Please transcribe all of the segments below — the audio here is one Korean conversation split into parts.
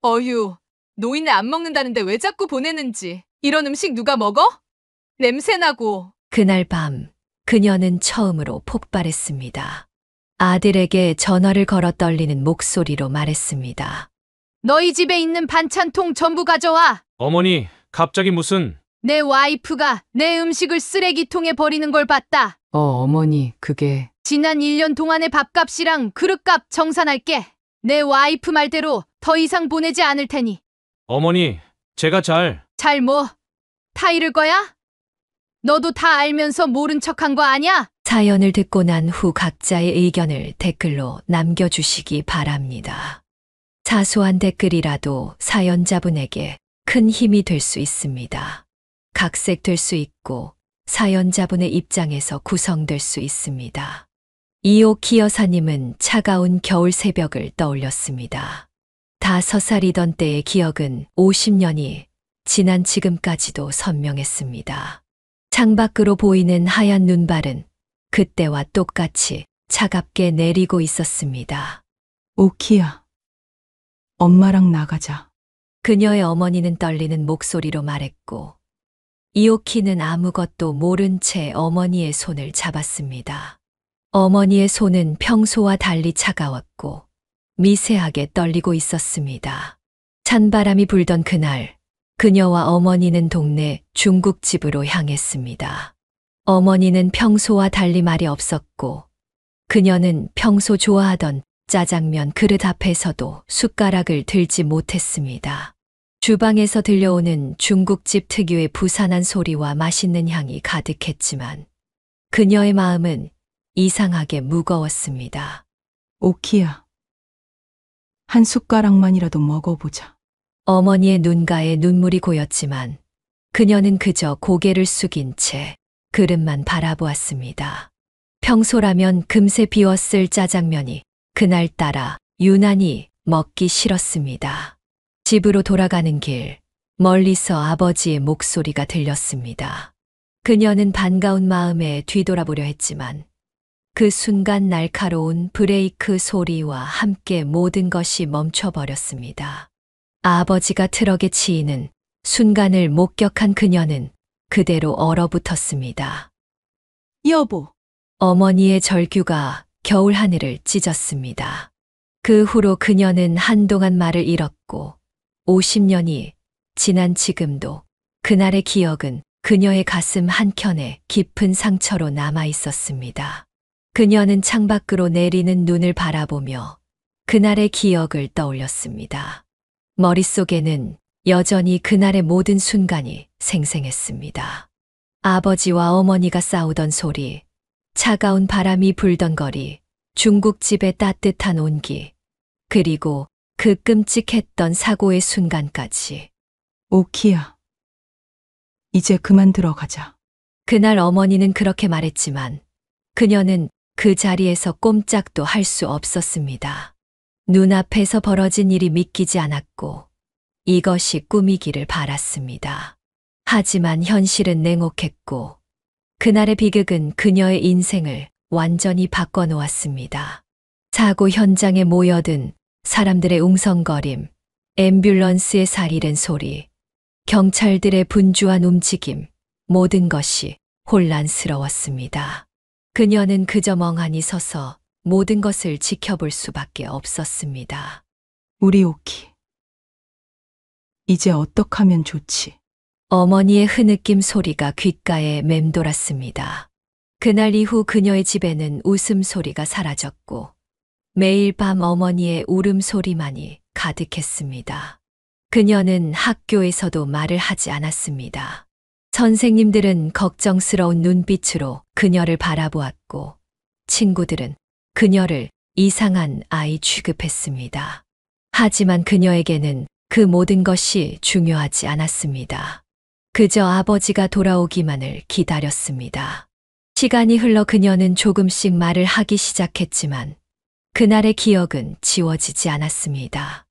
어휴, 노인네 안 먹는다는데 왜 자꾸 보내는지. 이런 음식 누가 먹어? 냄새나고. 그날 밤 그녀는 처음으로 폭발했습니다. 아들에게 전화를 걸어 떨리는 목소리로 말했습니다. 너희 집에 있는 반찬통 전부 가져와. 어머니, 갑자기 무슨... 내 와이프가 내 음식을 쓰레기통에 버리는 걸 봤다. 어머니, 그게 지난 1년 동안의 밥값이랑 그릇값 정산할게. 내 와이프 말대로 더 이상 보내지 않을 테니. 어머니, 제가 잘 뭐? 타 잃을 거야? 너도 다 알면서 모른 척한 거 아냐? 사연을 듣고 난 후 각자의 의견을 댓글로 남겨주시기 바랍니다. 사소한 댓글이라도 사연자분에게 큰 힘이 될 수 있습니다. 각색될 수 있고 사연자분의 입장에서 구성될 수 있습니다. 이옥희 여사님은 차가운 겨울 새벽을 떠올렸습니다. 5살이던 때의 기억은 50년이 지난 지금까지도 선명했습니다. 창밖으로 보이는 하얀 눈발은 그때와 똑같이 차갑게 내리고 있었습니다. 오키야, 엄마랑 나가자. 그녀의 어머니는 떨리는 목소리로 말했고, 이오키는 아무것도 모른 채 어머니의 손을 잡았습니다. 어머니의 손은 평소와 달리 차가웠고 미세하게 떨리고 있었습니다. 찬바람이 불던 그날, 그녀와 어머니는 동네 중국집으로 향했습니다. 어머니는 평소와 달리 말이 없었고, 그녀는 평소 좋아하던 짜장면 그릇 앞에서도 숟가락을 들지 못했습니다. 주방에서 들려오는 중국집 특유의 부산한 소리와 맛있는 향이 가득했지만 그녀의 마음은 이상하게 무거웠습니다. 오키야, 한 숟가락만이라도 먹어보자. 어머니의 눈가에 눈물이 고였지만 그녀는 그저 고개를 숙인 채 그릇만 바라보았습니다. 평소라면 금세 비웠을 짜장면이 그날따라 유난히 먹기 싫었습니다. 집으로 돌아가는 길, 멀리서 아버지의 목소리가 들렸습니다. 그녀는 반가운 마음에 뒤돌아보려 했지만 그 순간 날카로운 브레이크 소리와 함께 모든 것이 멈춰버렸습니다. 아버지가 트럭에 치이는 순간을 목격한 그녀는 그대로 얼어붙었습니다. 여보, 어머니의 절규가 겨울 하늘을 찢었습니다. 그 후로 그녀는 한동안 말을 잃었고 50년이 지난 지금도 그날의 기억은 그녀의 가슴 한켠에 깊은 상처로 남아 있었습니다. 그녀는 창밖으로 내리는 눈을 바라보며 그날의 기억을 떠올렸습니다. 머릿속에는 여전히 그날의 모든 순간이 생생했습니다. 아버지와 어머니가 싸우던 소리, 차가운 바람이 불던 거리, 중국집의 따뜻한 온기, 그리고 그 끔찍했던 사고의 순간까지. 오키야, 이제 그만 들어가자. 그날 어머니는 그렇게 말했지만 그녀는 그 자리에서 꼼짝도 할 수 없었습니다. 눈앞에서 벌어진 일이 믿기지 않았고 이것이 꿈이기를 바랐습니다. 하지만 현실은 냉혹했고 그날의 비극은 그녀의 인생을 완전히 바꿔놓았습니다. 사고 현장에 모여든 사람들의 웅성거림, 앰뷸런스의 살이른 소리, 경찰들의 분주한 움직임, 모든 것이 혼란스러웠습니다. 그녀는 그저 멍하니 서서 모든 것을 지켜볼 수밖에 없었습니다. 우리 오키, 이제 어떡하면 좋지? 어머니의 흐느낌 소리가 귓가에 맴돌았습니다. 그날 이후 그녀의 집에는 웃음소리가 사라졌고 매일 밤 어머니의 울음소리만이 가득했습니다. 그녀는 학교에서도 말을 하지 않았습니다. 선생님들은 걱정스러운 눈빛으로 그녀를 바라보았고 친구들은 그녀를 이상한 아이 취급했습니다. 하지만 그녀에게는 그 모든 것이 중요하지 않았습니다. 그저 아버지가 돌아오기만을 기다렸습니다. 시간이 흘러 그녀는 조금씩 말을 하기 시작했지만 그날의 기억은 지워지지 않았습니다.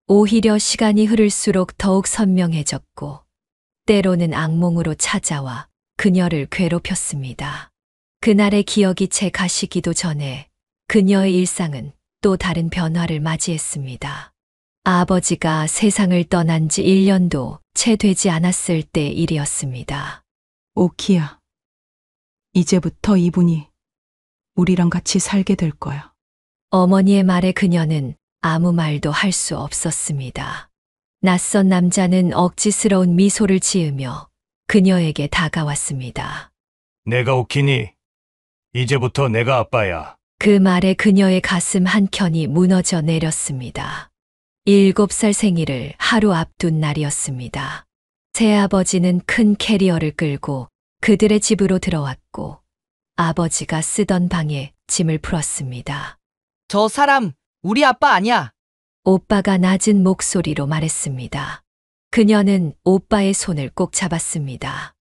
오히려 시간이 흐를수록 더욱 선명해졌고 때로는 악몽으로 찾아와 그녀를 괴롭혔습니다. 그날의 기억이 채 가시기도 전에 그녀의 일상은 또 다른 변화를 맞이했습니다. 아버지가 세상을 떠난 지 1년도 채 되지 않았을 때 일이었습니다. 오키야. 이제부터 이분이 우리랑 같이 살게 될 거야. 어머니의 말에 그녀는 아무 말도 할 수 없었습니다. 낯선 남자는 억지스러운 미소를 지으며 그녀에게 다가왔습니다. 내가 오키니? 이제부터 내가 아빠야. 그 말에 그녀의 가슴 한켠이 무너져 내렸습니다. 7살 생일을 하루 앞둔 날이었습니다. 새아버지는 큰 캐리어를 끌고 그들의 집으로 들어왔고 아버지가 쓰던 방에 짐을 풀었습니다. 저 사람 우리 아빠 아니야. 오빠가 낮은 목소리로 말했습니다. 그녀는 오빠의 손을 꼭 잡았습니다.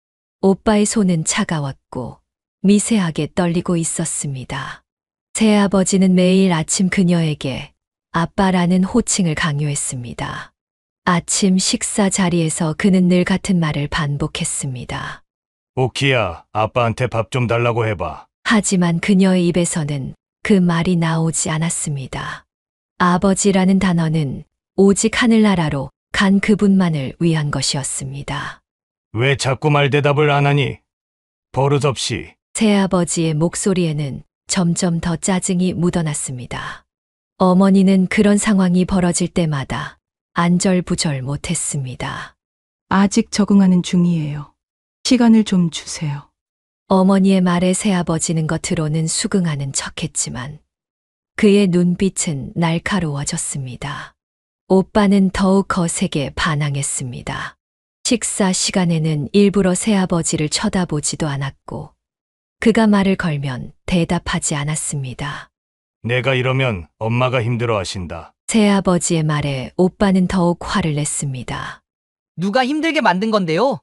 오빠의 손은 차가웠고 미세하게 떨리고 있었습니다. 새아버지는 매일 아침 그녀에게 아빠라는 호칭을 강요했습니다. 아침 식사 자리에서 그는 늘 같은 말을 반복했습니다. 오키야, 아빠한테 밥 좀 달라고 해봐. 하지만 그녀의 입에서는 그 말이 나오지 않았습니다. 아버지라는 단어는 오직 하늘나라로 간 그분만을 위한 것이었습니다. 왜 자꾸 말 대답을 안 하니? 버릇없이. 새아버지의 목소리에는 점점 더 짜증이 묻어났습니다. 어머니는 그런 상황이 벌어질 때마다 안절부절 못했습니다. 아직 적응하는 중이에요. 시간을 좀 주세요. 어머니의 말에 새아버지는 겉으로는 수긍하는 척했지만 그의 눈빛은 날카로워졌습니다. 오빠는 더욱 거세게 반항했습니다. 식사 시간에는 일부러 새아버지를 쳐다보지도 않았고 그가 말을 걸면 대답하지 않았습니다. 내가 이러면 엄마가 힘들어 하신다. 새아버지의 말에 오빠는 더욱 화를 냈습니다. 누가 힘들게 만든 건데요?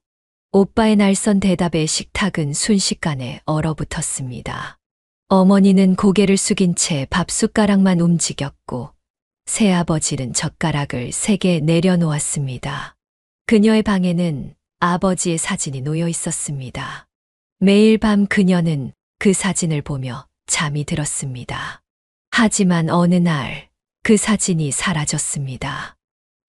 오빠의 날선 대답에 식탁은 순식간에 얼어붙었습니다. 어머니는 고개를 숙인 채 밥숟가락만 움직였고 새아버지는 젓가락을 세게 내려놓았습니다. 그녀의 방에는 아버지의 사진이 놓여 있었습니다. 매일 밤 그녀는 그 사진을 보며 잠이 들었습니다. 하지만 어느 날 그 사진이 사라졌습니다.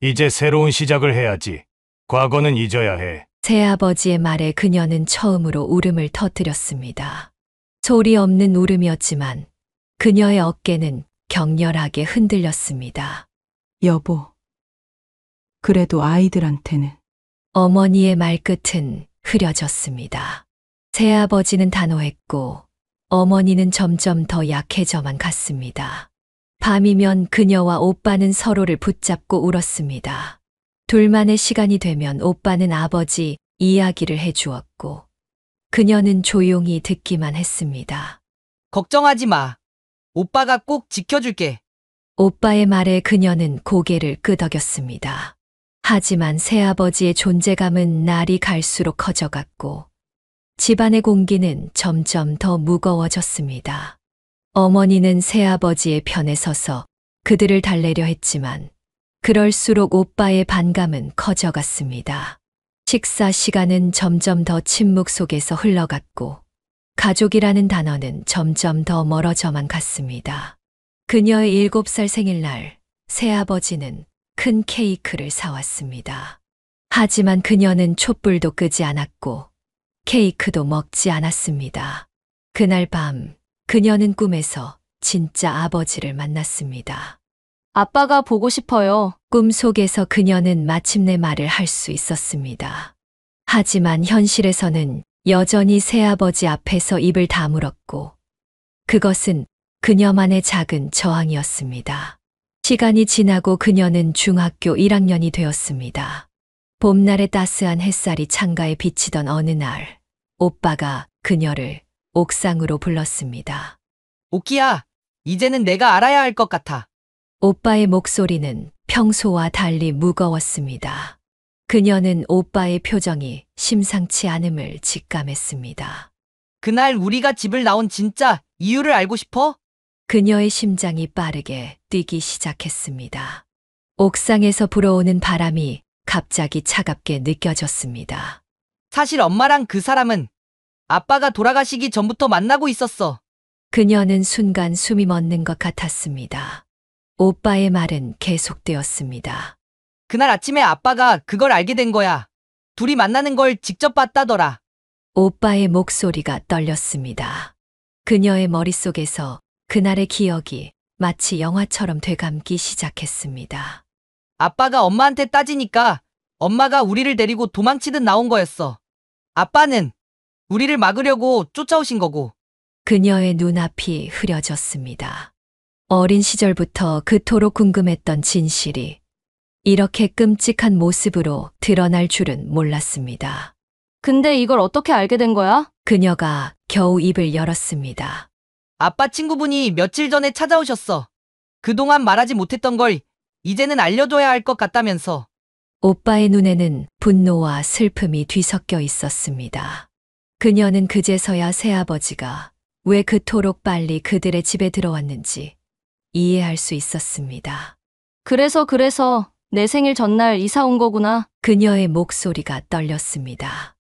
이제 새로운 시작을 해야지. 과거는 잊어야 해. 새아버지의 말에 그녀는 처음으로 울음을 터뜨렸습니다. 소리 없는 울음이었지만 그녀의 어깨는 격렬하게 흔들렸습니다. 여보. 그래도 아이들한테는 어머니의 말끝은 흐려졌습니다. 새아버지는 단호했고 어머니는 점점 더 약해져만 갔습니다. 밤이면 그녀와 오빠는 서로를 붙잡고 울었습니다. 둘만의 시간이 되면 오빠는 아버지 이야기를 해주었고 그녀는 조용히 듣기만 했습니다. 걱정하지 마. 오빠가 꼭 지켜줄게. 오빠의 말에 그녀는 고개를 끄덕였습니다. 하지만 새아버지의 존재감은 날이 갈수록 커져갔고 집안의 공기는 점점 더 무거워졌습니다. 어머니는 새아버지의 편에 서서 그들을 달래려 했지만 그럴수록 오빠의 반감은 커져갔습니다. 식사 시간은 점점 더 침묵 속에서 흘러갔고 가족이라는 단어는 점점 더 멀어져만 갔습니다. 그녀의 7살 생일날 새아버지는 큰 케이크를 사왔습니다. 하지만 그녀는 촛불도 끄지 않았고 케이크도 먹지 않았습니다. 그날 밤 그녀는 꿈에서 진짜 아버지를 만났습니다. 아빠가 보고 싶어요. 꿈속에서 그녀는 마침내 말을 할 수 있었습니다. 하지만 현실에서는 여전히 새아버지 앞에서 입을 다물었고 그것은 그녀만의 작은 저항이었습니다. 시간이 지나고 그녀는 중학교 1학년이 되었습니다. 봄날의 따스한 햇살이 창가에 비치던 어느 날 오빠가 그녀를 옥상으로 불렀습니다. 오키야, 이제는 내가 알아야 할 것 같아. 오빠의 목소리는 평소와 달리 무거웠습니다. 그녀는 오빠의 표정이 심상치 않음을 직감했습니다. 그날 우리가 집을 나온 진짜 이유를 알고 싶어? 그녀의 심장이 빠르게 뛰기 시작했습니다. 옥상에서 불어오는 바람이 갑자기 차갑게 느껴졌습니다. 사실 엄마랑 그 사람은 아빠가 돌아가시기 전부터 만나고 있었어. 그녀는 순간 숨이 멎는 것 같았습니다. 오빠의 말은 계속되었습니다. 그날 아침에 아빠가 그걸 알게 된 거야. 둘이 만나는 걸 직접 봤다더라. 오빠의 목소리가 떨렸습니다. 그녀의 머릿속에서 그날의 기억이 마치 영화처럼 되감기 시작했습니다. 아빠가 엄마한테 따지니까 엄마가 우리를 데리고 도망치듯 나온 거였어. 아빠는 우리를 막으려고 쫓아오신 거고. 그녀의 눈앞이 흐려졌습니다. 어린 시절부터 그토록 궁금했던 진실이 이렇게 끔찍한 모습으로 드러날 줄은 몰랐습니다. 근데 이걸 어떻게 알게 된 거야? 그녀가 겨우 입을 열었습니다. 아빠 친구분이 며칠 전에 찾아오셨어. 그동안 말하지 못했던 걸 이제는 알려줘야 할 것 같다면서. 오빠의 눈에는 분노와 슬픔이 뒤섞여 있었습니다. 그녀는 그제서야 새아버지가 왜 그토록 빨리 그들의 집에 들어왔는지 이해할 수 있었습니다. 그래서 내 생일 전날 이사 온 거구나. 그녀의 목소리가 떨렸습니다.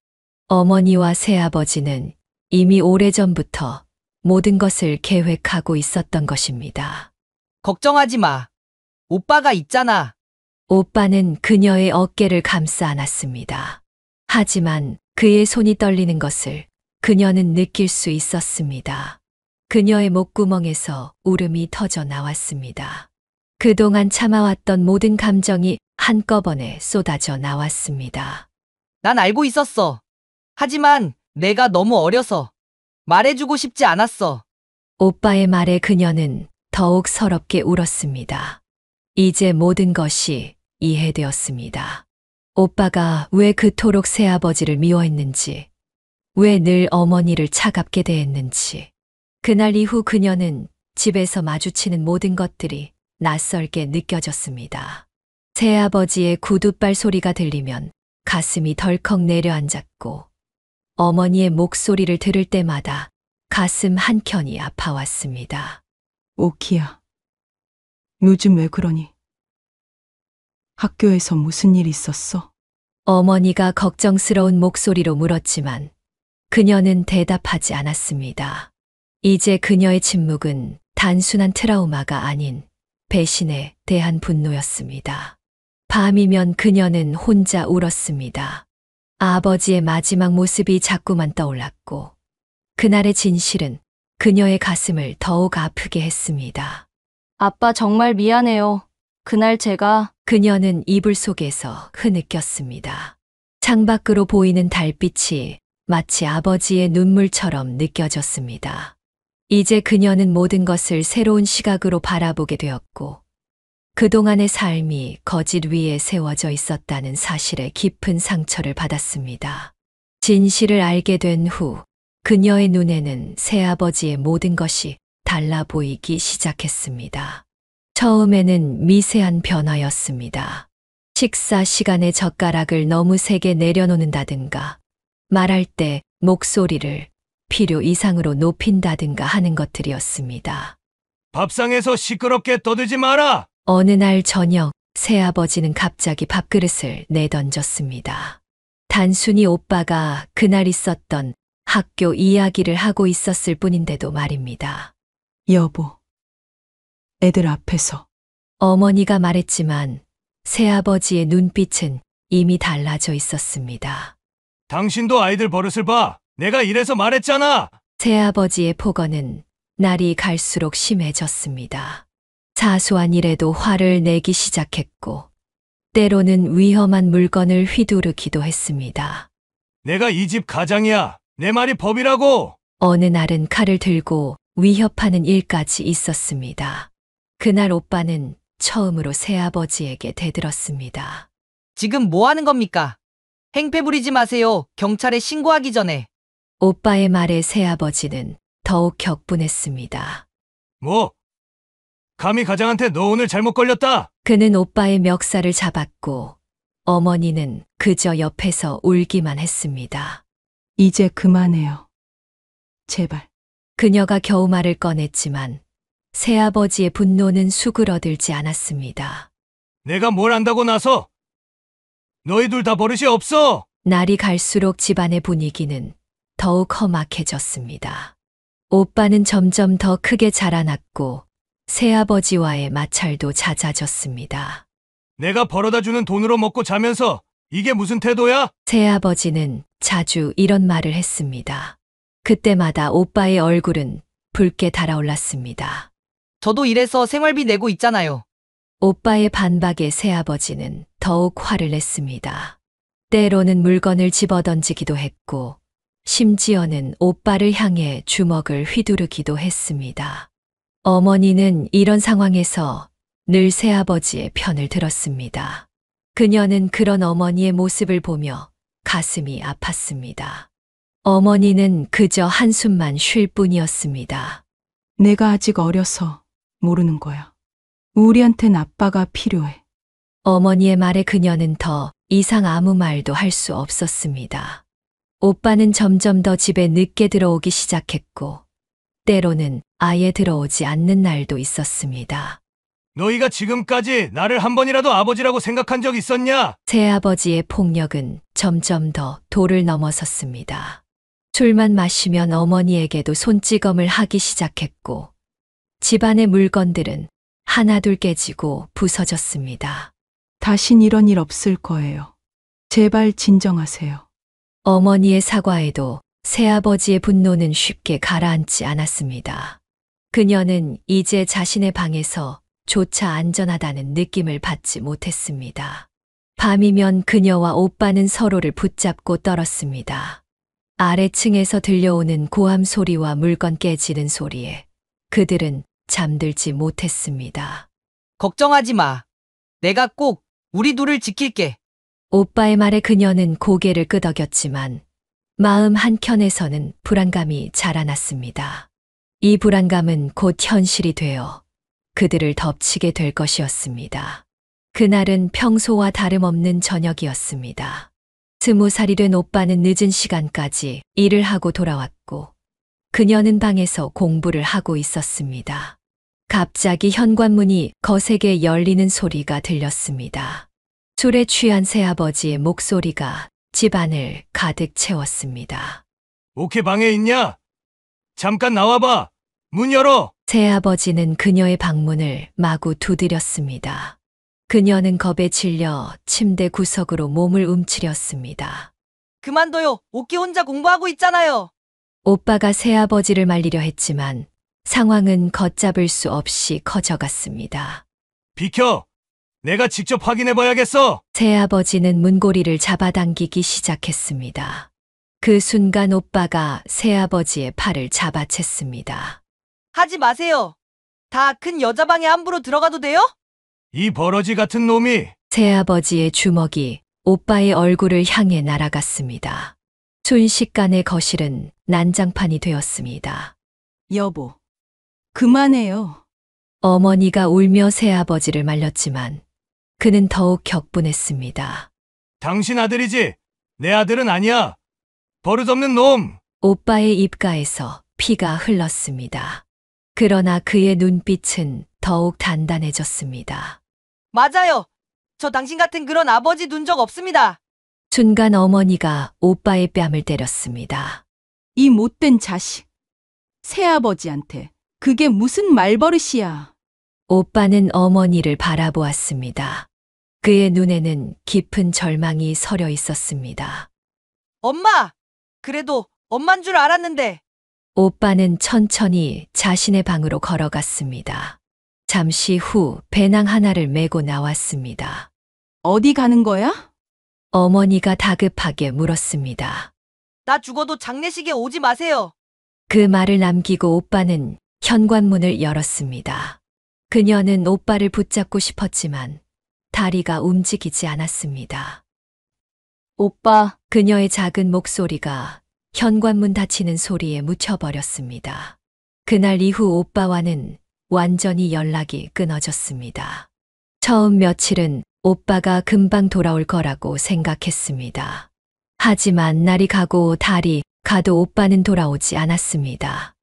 어머니와 새아버지는 이미 오래전부터 모든 것을 계획하고 있었던 것입니다. 걱정하지 마. 오빠가 있잖아. 오빠는 그녀의 어깨를 감싸 안았습니다. 하지만 그의 손이 떨리는 것을 그녀는 느낄 수 있었습니다. 그녀의 목구멍에서 울음이 터져 나왔습니다. 그동안 참아왔던 모든 감정이 한꺼번에 쏟아져 나왔습니다. 난 알고 있었어. 하지만 내가 너무 어려서 말해주고 싶지 않았어. 오빠의 말에 그녀는 더욱 서럽게 울었습니다. 이제 모든 것이 이해되었습니다. 오빠가 왜 그토록 새아버지를 미워했는지, 왜 늘 어머니를 차갑게 대했는지. 그날 이후 그녀는 집에서 마주치는 모든 것들이 낯설게 느껴졌습니다. 새아버지의 구둣발 소리가 들리면 가슴이 덜컥 내려앉았고, 어머니의 목소리를 들을 때마다 가슴 한켠이 아파왔습니다. 오키야. 요즘 왜 그러니? 학교에서 무슨 일 있었어? 어머니가 걱정스러운 목소리로 물었지만 그녀는 대답하지 않았습니다. 이제 그녀의 침묵은 단순한 트라우마가 아닌 배신에 대한 분노였습니다. 밤이면 그녀는 혼자 울었습니다. 아버지의 마지막 모습이 자꾸만 떠올랐고 그날의 진실은 그녀의 가슴을 더욱 아프게 했습니다. 아빠 정말 미안해요. 그날 제가 그녀는 이불 속에서 흐느꼈습니다. 창밖으로 보이는 달빛이 마치 아버지의 눈물처럼 느껴졌습니다. 이제 그녀는 모든 것을 새로운 시각으로 바라보게 되었고 그동안의 삶이 거짓 위에 세워져 있었다는 사실에 깊은 상처를 받았습니다. 진실을 알게 된 후 그녀의 눈에는 새아버지의 모든 것이 달라 보이기 시작했습니다. 처음에는 미세한 변화였습니다. 식사 시간에 젓가락을 너무 세게 내려놓는다든가, 말할 때 목소리를 필요 이상으로 높인다든가 하는 것들이었습니다. 밥상에서 시끄럽게 떠들지 마라! 어느 날 저녁, 새아버지는 갑자기 밥그릇을 내던졌습니다. 단순히 오빠가 그날 있었던 학교 이야기를 하고 있었을 뿐인데도 말입니다. 여보. 애들 앞에서. 어머니가 말했지만 새아버지의 눈빛은 이미 달라져 있었습니다. 당신도 아이들 버릇을 봐! 내가 이래서 말했잖아! 새아버지의 폭언은 날이 갈수록 심해졌습니다. 사소한 일에도 화를 내기 시작했고, 때로는 위험한 물건을 휘두르기도 했습니다. 내가 이 집 가장이야! 내 말이 법이라고! 어느 날은 칼을 들고 위협하는 일까지 있었습니다. 그날 오빠는 처음으로 새아버지에게 대들었습니다. 지금 뭐 하는 겁니까? 행패 부리지 마세요. 경찰에 신고하기 전에. 오빠의 말에 새아버지는 더욱 격분했습니다. 뭐? 감히 가장한테 너 오늘 잘못 걸렸다! 그는 오빠의 멱살을 잡았고 어머니는 그저 옆에서 울기만 했습니다. 이제 그만해요. 제발. 그녀가 겨우 말을 꺼냈지만 새아버지의 분노는 수그러들지 않았습니다. 내가 뭘 안다고 나서? 너희 둘 다 버릇이 없어! 날이 갈수록 집안의 분위기는 더욱 험악해졌습니다. 오빠는 점점 더 크게 자라났고 새아버지와의 마찰도 잦아졌습니다. 내가 벌어다 주는 돈으로 먹고 자면서 이게 무슨 태도야? 새아버지는 자주 이런 말을 했습니다. 그때마다 오빠의 얼굴은 붉게 달아올랐습니다. 저도 이래서 생활비 내고 있잖아요. 오빠의 반박에 새아버지는 더욱 화를 냈습니다. 때로는 물건을 집어던지기도 했고, 심지어는 오빠를 향해 주먹을 휘두르기도 했습니다. 어머니는 이런 상황에서 늘 새아버지의 편을 들었습니다. 그녀는 그런 어머니의 모습을 보며 가슴이 아팠습니다. 어머니는 그저 한숨만 쉴 뿐이었습니다. 내가 아직 어려서 모르는 거야. 우리한텐 아빠가 필요해. 어머니의 말에 그녀는 더 이상 아무 말도 할 수 없었습니다. 오빠는 점점 더 집에 늦게 들어오기 시작했고, 때로는 아예 들어오지 않는 날도 있었습니다. 너희가 지금까지 나를 한 번이라도 아버지라고 생각한 적 있었냐? 새아버지의 폭력은 점점 더 도를 넘어섰습니다. 술만 마시면 어머니에게도 손찌검을 하기 시작했고, 집안의 물건들은 하나둘 깨지고 부서졌습니다. 다신 이런 일 없을 거예요. 제발 진정하세요. 어머니의 사과에도 새아버지의 분노는 쉽게 가라앉지 않았습니다. 그녀는 이제 자신의 방에서 조차 안전하다는 느낌을 받지 못했습니다. 밤이면 그녀와 오빠는 서로를 붙잡고 떨었습니다. 아래층에서 들려오는 고함 소리와 물건 깨지는 소리에 그들은 잠들지 못했습니다. 걱정하지 마. 내가 꼭 우리 둘을 지킬게. 오빠의 말에 그녀는 고개를 끄덕였지만 마음 한켠에서는 불안감이 자라났습니다. 이 불안감은 곧 현실이 되어 그들을 덮치게 될 것이었습니다. 그날은 평소와 다름없는 저녁이었습니다. 20살이 된 오빠는 늦은 시간까지 일을 하고 돌아왔고, 그녀는 방에서 공부를 하고 있었습니다. 갑자기 현관문이 거세게 열리는 소리가 들렸습니다. 술에 취한 새아버지의 목소리가 집안을 가득 채웠습니다. 오케 방에 있냐? 잠깐 나와봐. 문 열어. 새아버지는 그녀의 방문을 마구 두드렸습니다. 그녀는 겁에 질려 침대 구석으로 몸을 움츠렸습니다. 그만둬요. 오키 혼자 공부하고 있잖아요. 오빠가 새아버지를 말리려 했지만 상황은 걷잡을 수 없이 커져갔습니다. 비켜. 내가 직접 확인해봐야겠어. 새아버지는 문고리를 잡아당기기 시작했습니다. 그 순간 오빠가 새아버지의 팔을 잡아챘습니다. 하지 마세요. 다 큰 여자 방에 함부로 들어가도 돼요? 이 버러지 같은 놈이. 새아버지의 주먹이 오빠의 얼굴을 향해 날아갔습니다. 순식간에 거실은 난장판이 되었습니다. 여보, 그만해요. 어머니가 울며 새아버지를 말렸지만 그는 더욱 격분했습니다. 당신 아들이지. 내 아들은 아니야. 버릇없는 놈. 오빠의 입가에서 피가 흘렀습니다. 그러나 그의 눈빛은 더욱 단단해졌습니다. 맞아요. 저 당신 같은 그런 아버지 둔 적 없습니다. 순간 어머니가 오빠의 뺨을 때렸습니다. 이 못된 자식. 새아버지한테 그게 무슨 말버릇이야. 오빠는 어머니를 바라보았습니다. 그의 눈에는 깊은 절망이 서려 있었습니다. 엄마! 그래도 엄만 줄 알았는데. 오빠는 천천히 자신의 방으로 걸어갔습니다. 잠시 후 배낭 하나를 메고 나왔습니다. 어디 가는 거야? 어머니가 다급하게 물었습니다. 나 죽어도 장례식에 오지 마세요. 그 말을 남기고 오빠는 현관문을 열었습니다. 그녀는 오빠를 붙잡고 싶었지만 다리가 움직이지 않았습니다. 오빠, 그녀의 작은 목소리가 현관문 닫히는 소리에 묻혀버렸습니다. 그날 이후 오빠와는 완전히 연락이 끊어졌습니다. 처음 며칠은 오빠가 금방 돌아올 거라고 생각했습니다. 하지만 날이 가고 달이 가도 오빠는 돌아오지 않았습니다.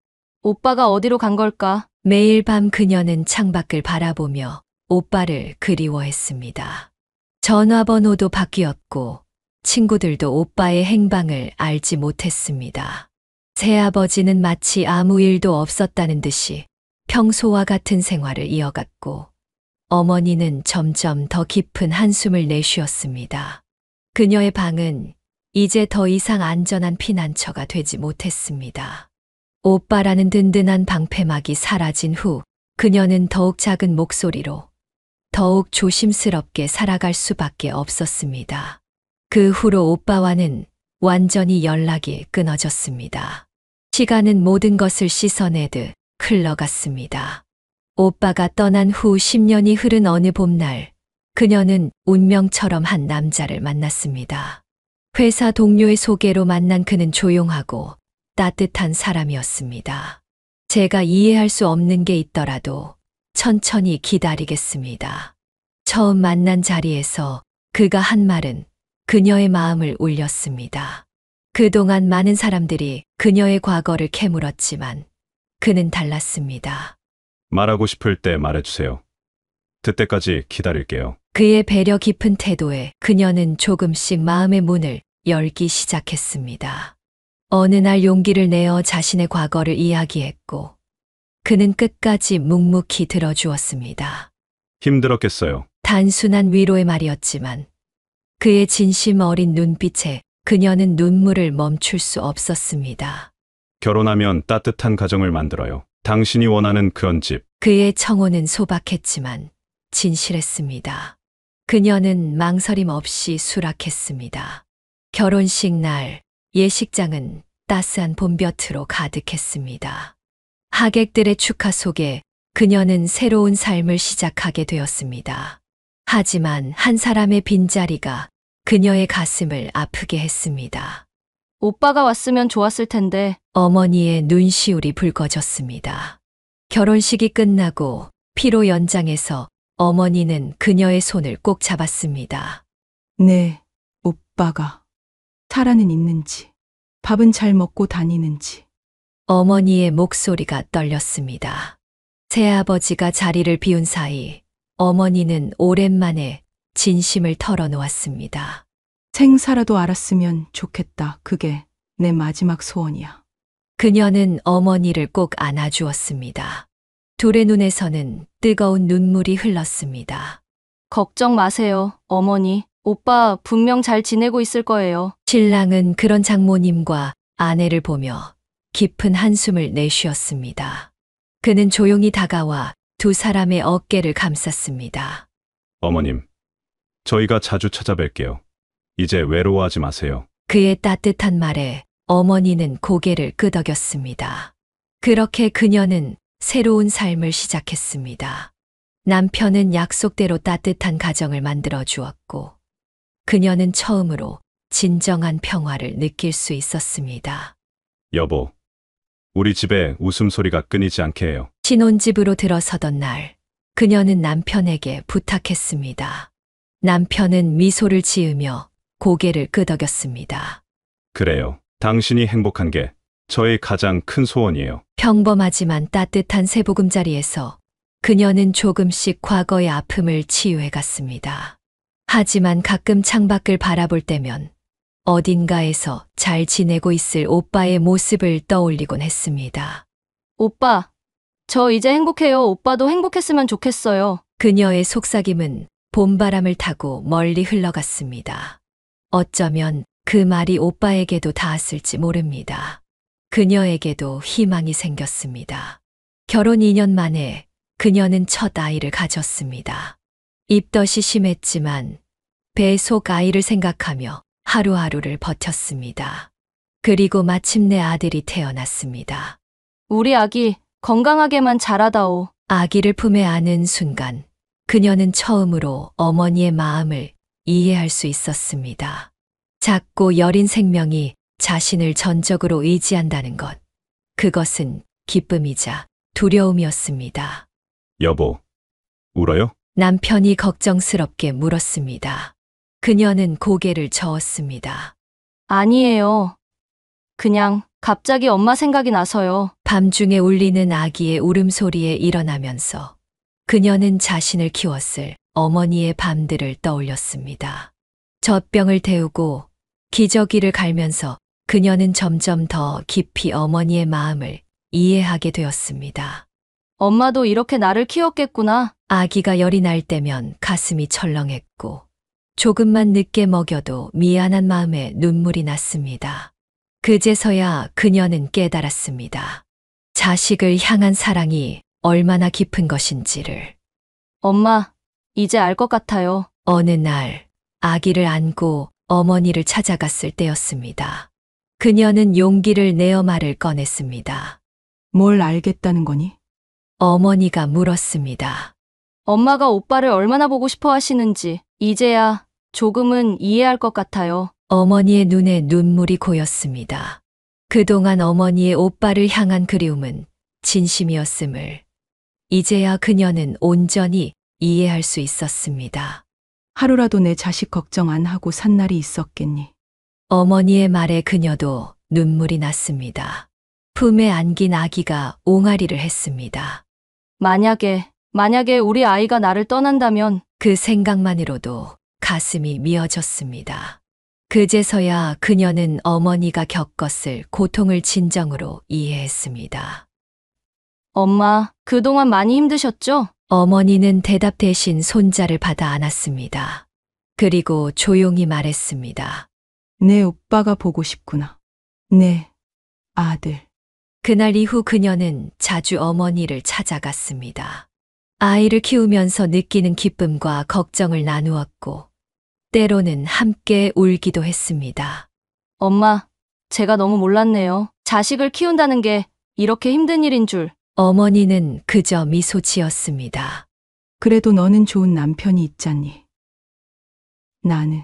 오빠가 어디로 간 걸까? 매일 밤 그녀는 창밖을 바라보며 오빠를 그리워했습니다. 전화번호도 바뀌었고 친구들도 오빠의 행방을 알지 못했습니다. 새아버지는 마치 아무 일도 없었다는 듯이 평소와 같은 생활을 이어갔고 어머니는 점점 더 깊은 한숨을 내쉬었습니다. 그녀의 방은 이제 더 이상 안전한 피난처가 되지 못했습니다. 오빠라는 든든한 방패막이 사라진 후 그녀는 더욱 작은 목소리로 더욱 조심스럽게 살아갈 수밖에 없었습니다. 그 후로 오빠와는 완전히 연락이 끊어졌습니다. 시간은 모든 것을 씻어내듯 흘러갔습니다. 오빠가 떠난 후 10년이 흐른 어느 봄날, 그녀는 운명처럼 한 남자를 만났습니다. 회사 동료의 소개로 만난 그는 조용하고 따뜻한 사람이었습니다. 제가 이해할 수 없는 게 있더라도 천천히 기다리겠습니다. 처음 만난 자리에서 그가 한 말은 그녀의 마음을 울렸습니다. 그동안 많은 사람들이 그녀의 과거를 캐물었지만 그는 달랐습니다. 말하고 싶을 때 말해주세요. 그때까지 기다릴게요. 그의 배려 깊은 태도에 그녀는 조금씩 마음의 문을 열기 시작했습니다. 어느 날 용기를 내어 자신의 과거를 이야기했고 그는 끝까지 묵묵히 들어주었습니다. 힘들었겠어요. 단순한 위로의 말이었지만 그의 진심 어린 눈빛에 그녀는 눈물을 멈출 수 없었습니다. 결혼하면 따뜻한 가정을 만들어요. 당신이 원하는 그런 집. 그의 청혼은 소박했지만 진실했습니다. 그녀는 망설임 없이 수락했습니다. 결혼식 날 예식장은 따스한 봄볕으로 가득했습니다. 하객들의 축하 속에 그녀는 새로운 삶을 시작하게 되었습니다. 하지만 한 사람의 빈자리가 그녀의 가슴을 아프게 했습니다. 오빠가 왔으면 좋았을 텐데. 어머니의 눈시울이 붉어졌습니다. 결혼식이 끝나고 피로 연장해서 어머니는 그녀의 손을 꼭 잡았습니다. 네, 오빠가 살아는 있는지, 밥은 잘 먹고 다니는지. 어머니의 목소리가 떨렸습니다. 새아버지가 자리를 비운 사이 어머니는 오랜만에 진심을 털어놓았습니다. 생사라도 알았으면 좋겠다. 그게 내 마지막 소원이야. 그녀는 어머니를 꼭 안아주었습니다. 둘의 눈에서는 뜨거운 눈물이 흘렀습니다. 걱정 마세요, 어머니. 오빠 분명 잘 지내고 있을 거예요. 신랑은 그런 장모님과 아내를 보며 깊은 한숨을 내쉬었습니다. 그는 조용히 다가와 두 사람의 어깨를 감쌌습니다. 어머님, 저희가 자주 찾아뵐게요. 이제 외로워하지 마세요. 그의 따뜻한 말에 어머니는 고개를 끄덕였습니다. 그렇게 그녀는 새로운 삶을 시작했습니다. 남편은 약속대로 따뜻한 가정을 만들어 주었고, 그녀는 처음으로 진정한 평화를 느낄 수 있었습니다. 여보, 우리 집에 웃음소리가 끊이지 않게 해요. 신혼집으로 들어서던 날, 그녀는 남편에게 부탁했습니다. 남편은 미소를 지으며 고개를 끄덕였습니다. 그래요. 당신이 행복한 게 저의 가장 큰 소원이에요. 평범하지만 따뜻한 새보금자리에서 그녀는 조금씩 과거의 아픔을 치유해 갔습니다. 하지만 가끔 창밖을 바라볼 때면 어딘가에서 잘 지내고 있을 오빠의 모습을 떠올리곤 했습니다. 오빠, 저 이제 행복해요. 오빠도 행복했으면 좋겠어요. 그녀의 속삭임은 봄바람을 타고 멀리 흘러갔습니다. 어쩌면 그 말이 오빠에게도 닿았을지 모릅니다. 그녀에게도 희망이 생겼습니다. 결혼 2년 만에 그녀는 첫 아이를 가졌습니다. 입덧이 심했지만 배 속 아이를 생각하며 하루하루를 버텼습니다. 그리고 마침내 아들이 태어났습니다. 우리 아기 건강하게만 자라다오. 아기를 품에 안은 순간 그녀는 처음으로 어머니의 마음을 이해할 수 있었습니다. 작고 여린 생명이 자신을 전적으로 의지한다는 것. 그것은 기쁨이자 두려움이었습니다. 여보, 울어요? 남편이 걱정스럽게 물었습니다. 그녀는 고개를 저었습니다. 아니에요. 그냥 갑자기 엄마 생각이 나서요. 밤중에 울리는 아기의 울음소리에 일어나면서 그녀는 자신을 키웠을 어머니의 밤들을 떠올렸습니다. 젖병을 데우고 기저귀를 갈면서 그녀는 점점 더 깊이 어머니의 마음을 이해하게 되었습니다. 엄마도 이렇게 나를 키웠겠구나. 아기가 열이 날 때면 가슴이 철렁했고 조금만 늦게 먹여도 미안한 마음에 눈물이 났습니다. 그제서야 그녀는 깨달았습니다. 자식을 향한 사랑이 얼마나 깊은 것인지를. 엄마, 이제 알 것 같아요. 어느 날 아기를 안고 어머니를 찾아갔을 때였습니다. 그녀는 용기를 내어 말을 꺼냈습니다. 뭘 알겠다는 거니? 어머니가 물었습니다. 엄마가 오빠를 얼마나 보고 싶어 하시는지 이제야 조금은 이해할 것 같아요. 어머니의 눈에 눈물이 고였습니다. 그동안 어머니의 오빠를 향한 그리움은 진심이었음을 이제야 그녀는 온전히 이해할 수 있었습니다. 하루라도 내 자식 걱정 안 하고 산 날이 있었겠니? 어머니의 말에 그녀도 눈물이 났습니다. 품에 안긴 아기가 옹알이를 했습니다. 만약에 우리 아이가 나를 떠난다면 그 생각만으로도 가슴이 미어졌습니다. 그제서야 그녀는 어머니가 겪었을 고통을 진정으로 이해했습니다. 엄마, 그동안 많이 힘드셨죠? 어머니는 대답 대신 손자를 받아 안았습니다. 그리고 조용히 말했습니다. 내 오빠가 보고 싶구나. 내 아들. 그날 이후 그녀는 자주 어머니를 찾아갔습니다. 아이를 키우면서 느끼는 기쁨과 걱정을 나누었고, 때로는 함께 울기도 했습니다. 엄마, 제가 너무 몰랐네요. 자식을 키운다는 게 이렇게 힘든 일인 줄. 어머니는 그저 미소 지었습니다. 그래도 너는 좋은 남편이 있잖니. 나는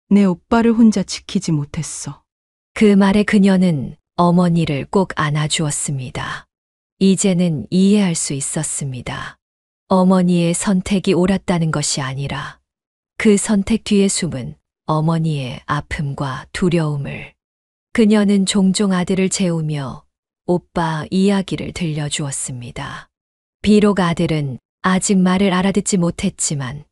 내 오빠를 혼자 지키지 못했어. 그 말에 그녀는 어머니를 꼭 안아주었습니다. 이제는 이해할 수 있었습니다. 어머니의 선택이 옳았다는 것이 아니라 그 선택 뒤에 숨은 어머니의 아픔과 두려움을. 그녀는 종종 아들을 재우며 오빠 이야기를 들려주었습니다. 비록 아들은 아직 말을 알아듣지 못했지만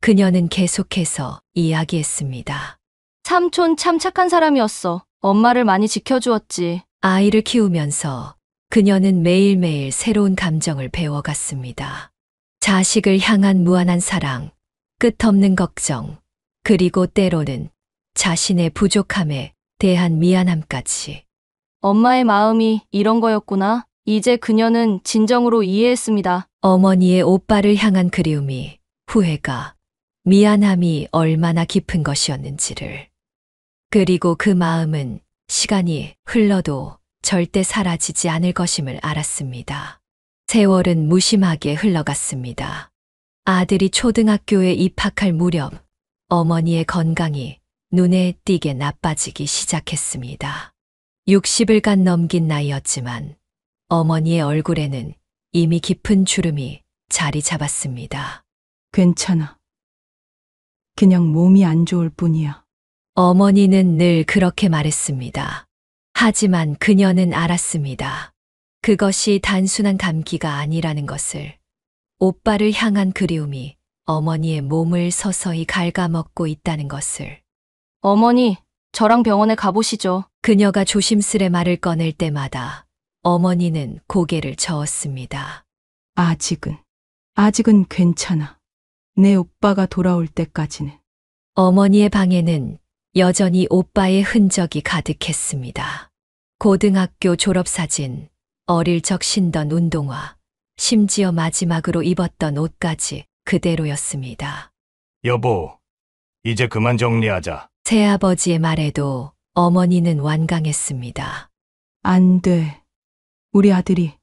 그녀는 계속해서 이야기했습니다. 삼촌 참 착한 사람이었어. 엄마를 많이 지켜주었지. 아이를 키우면서 그녀는 매일매일 새로운 감정을 배워갔습니다. 자식을 향한 무한한 사랑, 끝없는 걱정, 그리고 때로는 자신의 부족함에 대한 미안함까지. 엄마의 마음이 이런 거였구나. 이제 그녀는 진정으로 이해했습니다. 어머니의 오빠를 향한 그리움이, 후회가, 미안함이 얼마나 깊은 것이었는지를. 그리고 그 마음은 시간이 흘러도 절대 사라지지 않을 것임을 알았습니다. 세월은 무심하게 흘러갔습니다. 아들이 초등학교에 입학할 무렵 어머니의 건강이 눈에 띄게 나빠지기 시작했습니다. 60을 간 넘긴 나이였지만 어머니의 얼굴에는 이미 깊은 주름이 자리 잡았습니다. 괜찮아. 그냥 몸이 안 좋을 뿐이야. 어머니는 늘 그렇게 말했습니다. 하지만 그녀는 알았습니다. 그것이 단순한 감기가 아니라는 것을. 오빠를 향한 그리움이 어머니의 몸을 서서히 갉아먹고 있다는 것을. 어머니, 저랑 병원에 가보시죠. 그녀가 조심스레 말을 꺼낼 때마다 어머니는 고개를 저었습니다. 아직은 괜찮아. 내 오빠가 돌아올 때까지는. 어머니의 방에는 여전히 오빠의 흔적이 가득했습니다. 고등학교 졸업사진, 어릴 적 신던 운동화, 심지어 마지막으로 입었던 옷까지 그대로였습니다. 여보, 이제 그만 정리하자. 새아버지의 말에도 어머니는 완강했습니다. 안 돼. 우리 아들이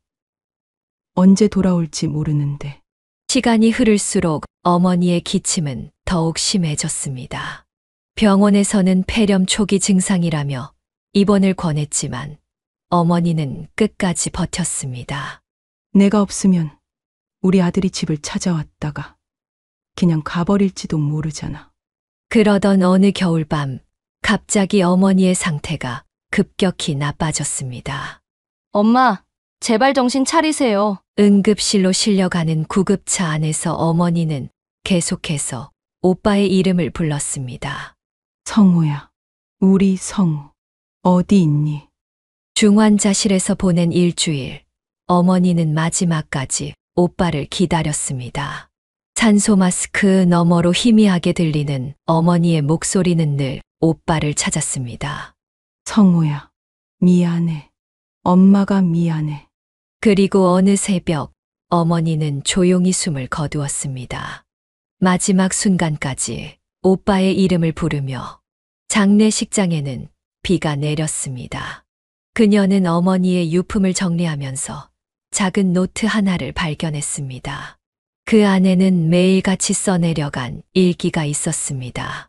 언제 돌아올지 모르는데. 시간이 흐를수록 어머니의 기침은 더욱 심해졌습니다. 병원에서는 폐렴 초기 증상이라며 입원을 권했지만 어머니는 끝까지 버텼습니다. 내가 없으면 우리 아들이 집을 찾아왔다가 그냥 가버릴지도 모르잖아. 그러던 어느 겨울밤 갑자기 어머니의 상태가 급격히 나빠졌습니다. 엄마, 제발 정신 차리세요. 응급실로 실려가는 구급차 안에서 어머니는 계속해서 오빠의 이름을 불렀습니다. 성우야. 우리 성우. 어디 있니? 중환자실에서 보낸 일주일, 어머니는 마지막까지 오빠를 기다렸습니다. 산소 마스크 너머로 희미하게 들리는 어머니의 목소리는 늘 오빠를 찾았습니다. 성호야, 미안해. 엄마가 미안해. 그리고 어느 새벽 어머니는 조용히 숨을 거두었습니다. 마지막 순간까지 오빠의 이름을 부르며 장례식장에는 비가 내렸습니다. 그녀는 어머니의 유품을 정리하면서 작은 노트 하나를 발견했습니다. 그 안에는 매일같이 써내려간 일기가 있었습니다.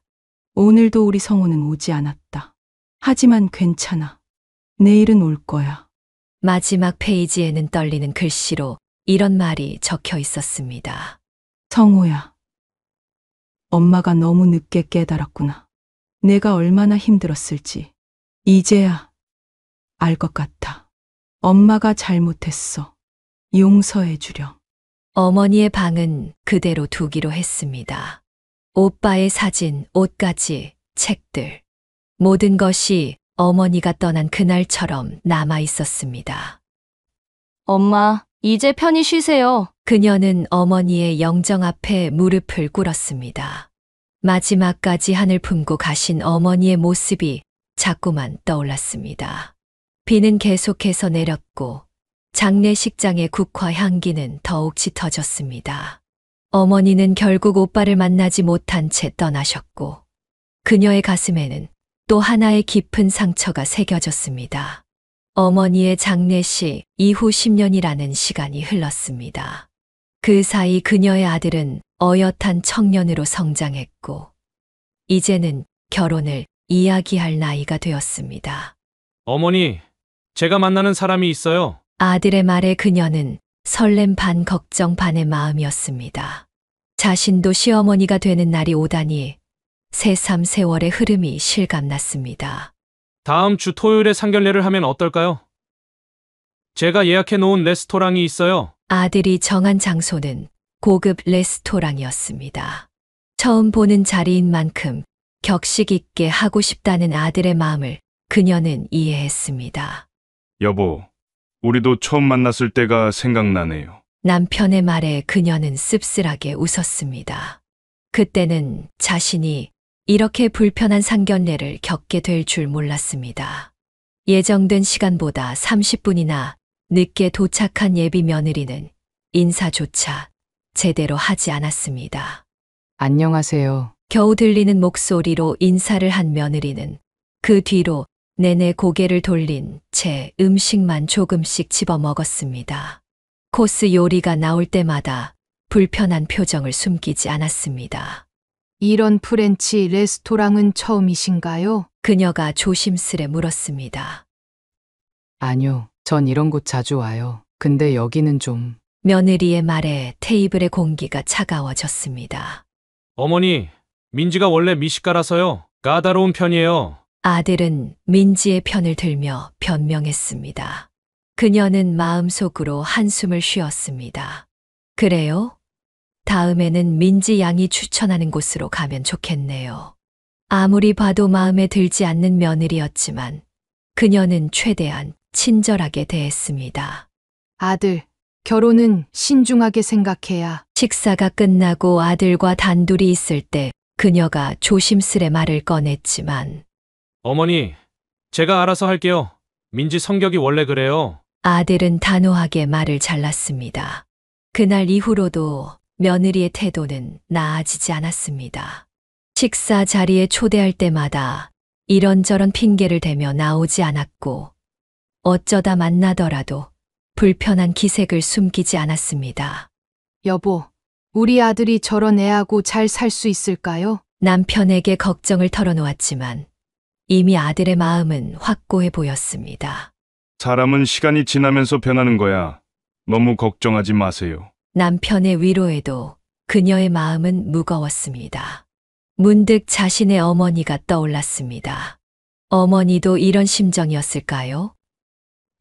오늘도 우리 성호는 오지 않았다. 하지만 괜찮아. 내일은 올 거야. 마지막 페이지에는 떨리는 글씨로 이런 말이 적혀 있었습니다. 성호야. 엄마가 너무 늦게 깨달았구나. 내가 얼마나 힘들었을지. 이제야 알 것 같아. 엄마가 잘못했어. 용서해 주렴. 어머니의 방은 그대로 두기로 했습니다. 오빠의 사진, 옷까지, 책들. 모든 것이 어머니가 떠난 그날처럼 남아 있었습니다. 엄마, 이제 편히 쉬세요. 그녀는 어머니의 영정 앞에 무릎을 꿇었습니다. 마지막까지 한을 품고 가신 어머니의 모습이 자꾸만 떠올랐습니다. 비는 계속해서 내렸고 장례식장의 국화 향기는 더욱 짙어졌습니다. 어머니는 결국 오빠를 만나지 못한 채 떠나셨고 그녀의 가슴에는 또 하나의 깊은 상처가 새겨졌습니다. 어머니의 장례식 이후 10년이라는 시간이 흘렀습니다. 그 사이 그녀의 아들은 어엿한 청년으로 성장했고 이제는 결혼을 이야기할 나이가 되었습니다. 어머니, 제가 만나는 사람이 있어요. 아들의 말에 그녀는 설렘 반 걱정 반의 마음이었습니다. 자신도 시어머니가 되는 날이 오다니 새삼 세월의 흐름이 실감났습니다. 다음 주 토요일에 상견례를 하면 어떨까요? 제가 예약해 놓은 레스토랑이 있어요. 아들이 정한 장소는 고급 레스토랑이었습니다. 처음 보는 자리인 만큼 격식 있게 하고 싶다는 아들의 마음을 그녀는 이해했습니다. 여보, 우리도 처음 만났을 때가 생각나네요. 남편의 말에 그녀는 씁쓸하게 웃었습니다. 그때는 자신이 이렇게 불편한 상견례를 겪게 될 줄 몰랐습니다. 예정된 시간보다 30분이나 늦게 도착한 예비 며느리는 인사조차 제대로 하지 않았습니다. 안녕하세요. 겨우 들리는 목소리로 인사를 한 며느리는 그 뒤로 내내 고개를 돌린 채 음식만 조금씩 집어 먹었습니다. 코스 요리가 나올 때마다 불편한 표정을 숨기지 않았습니다. 이런 프렌치 레스토랑은 처음이신가요? 그녀가 조심스레 물었습니다. 아니요, 전 이런 곳 자주 와요. 근데 여기는 좀... 며느리의 말에 테이블의 공기가 차가워졌습니다. 어머니, 민지가 원래 미식가라서요. 까다로운 편이에요. 아들은 민지의 편을 들며 변명했습니다. 그녀는 마음속으로 한숨을 쉬었습니다. 그래요? 다음에는 민지 양이 추천하는 곳으로 가면 좋겠네요. 아무리 봐도 마음에 들지 않는 며느리였지만 그녀는 최대한 친절하게 대했습니다. 아들, 결혼은 신중하게 생각해야. 식사가 끝나고 아들과 단둘이 있을 때 그녀가 조심스레 말을 꺼냈지만 어머니, 제가 알아서 할게요. 민지 성격이 원래 그래요. 아들은 단호하게 말을 잘랐습니다. 그날 이후로도 며느리의 태도는 나아지지 않았습니다. 식사 자리에 초대할 때마다 이런저런 핑계를 대며 나오지 않았고 어쩌다 만나더라도 불편한 기색을 숨기지 않았습니다. 여보, 우리 아들이 저런 애하고 잘 살 수 있을까요? 남편에게 걱정을 털어놓았지만 이미 아들의 마음은 확고해 보였습니다. 사람은 시간이 지나면서 변하는 거야. 너무 걱정하지 마세요. 남편의 위로에도 그녀의 마음은 무거웠습니다. 문득 자신의 어머니가 떠올랐습니다. 어머니도 이런 심정이었을까요?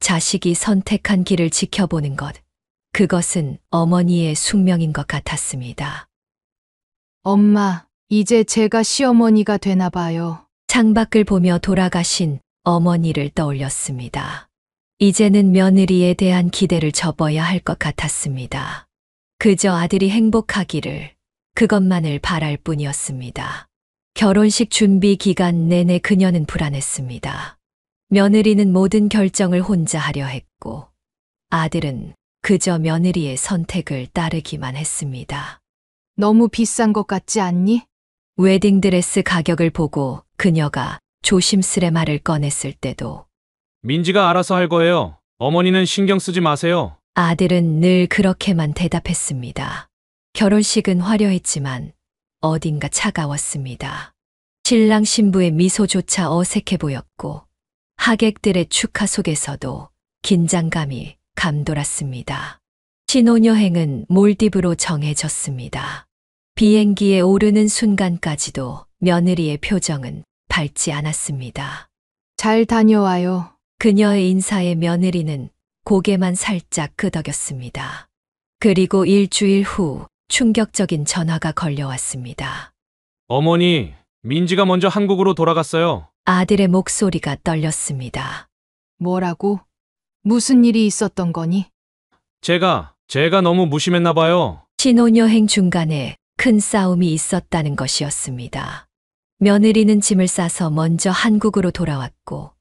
자식이 선택한 길을 지켜보는 것, 그것은 어머니의 숙명인 것 같았습니다. 엄마, 이제 제가 시어머니가 되나 봐요. 창밖을 보며 돌아가신 어머니를 떠올렸습니다. 이제는 며느리에 대한 기대를 접어야 할 것 같았습니다. 그저 아들이 행복하기를, 그것만을 바랄 뿐이었습니다. 결혼식 준비 기간 내내 그녀는 불안했습니다. 며느리는 모든 결정을 혼자 하려 했고, 아들은 그저 며느리의 선택을 따르기만 했습니다. 너무 비싼 것 같지 않니? 웨딩드레스 가격을 보고 그녀가 조심스레 말을 꺼냈을 때도 민지가 알아서 할 거예요. 어머니는 신경 쓰지 마세요. 아들은 늘 그렇게만 대답했습니다. 결혼식은 화려했지만 어딘가 차가웠습니다. 신랑 신부의 미소조차 어색해 보였고 하객들의 축하 속에서도 긴장감이 감돌았습니다. 신혼여행은 몰디브로 정해졌습니다. 비행기에 오르는 순간까지도 며느리의 표정은 밝지 않았습니다. 잘 다녀와요. 그녀의 인사에 며느리는 고개만 살짝 끄덕였습니다. 그리고 일주일 후 충격적인 전화가 걸려왔습니다. 어머니, 민지가 먼저 한국으로 돌아갔어요. 아들의 목소리가 떨렸습니다. 뭐라고? 무슨 일이 있었던 거니? 제가 너무 무심했나 봐요. 신혼여행 중간에 큰 싸움이 있었다는 것이었습니다. 며느리는 짐을 싸서 먼저 한국으로 돌아왔고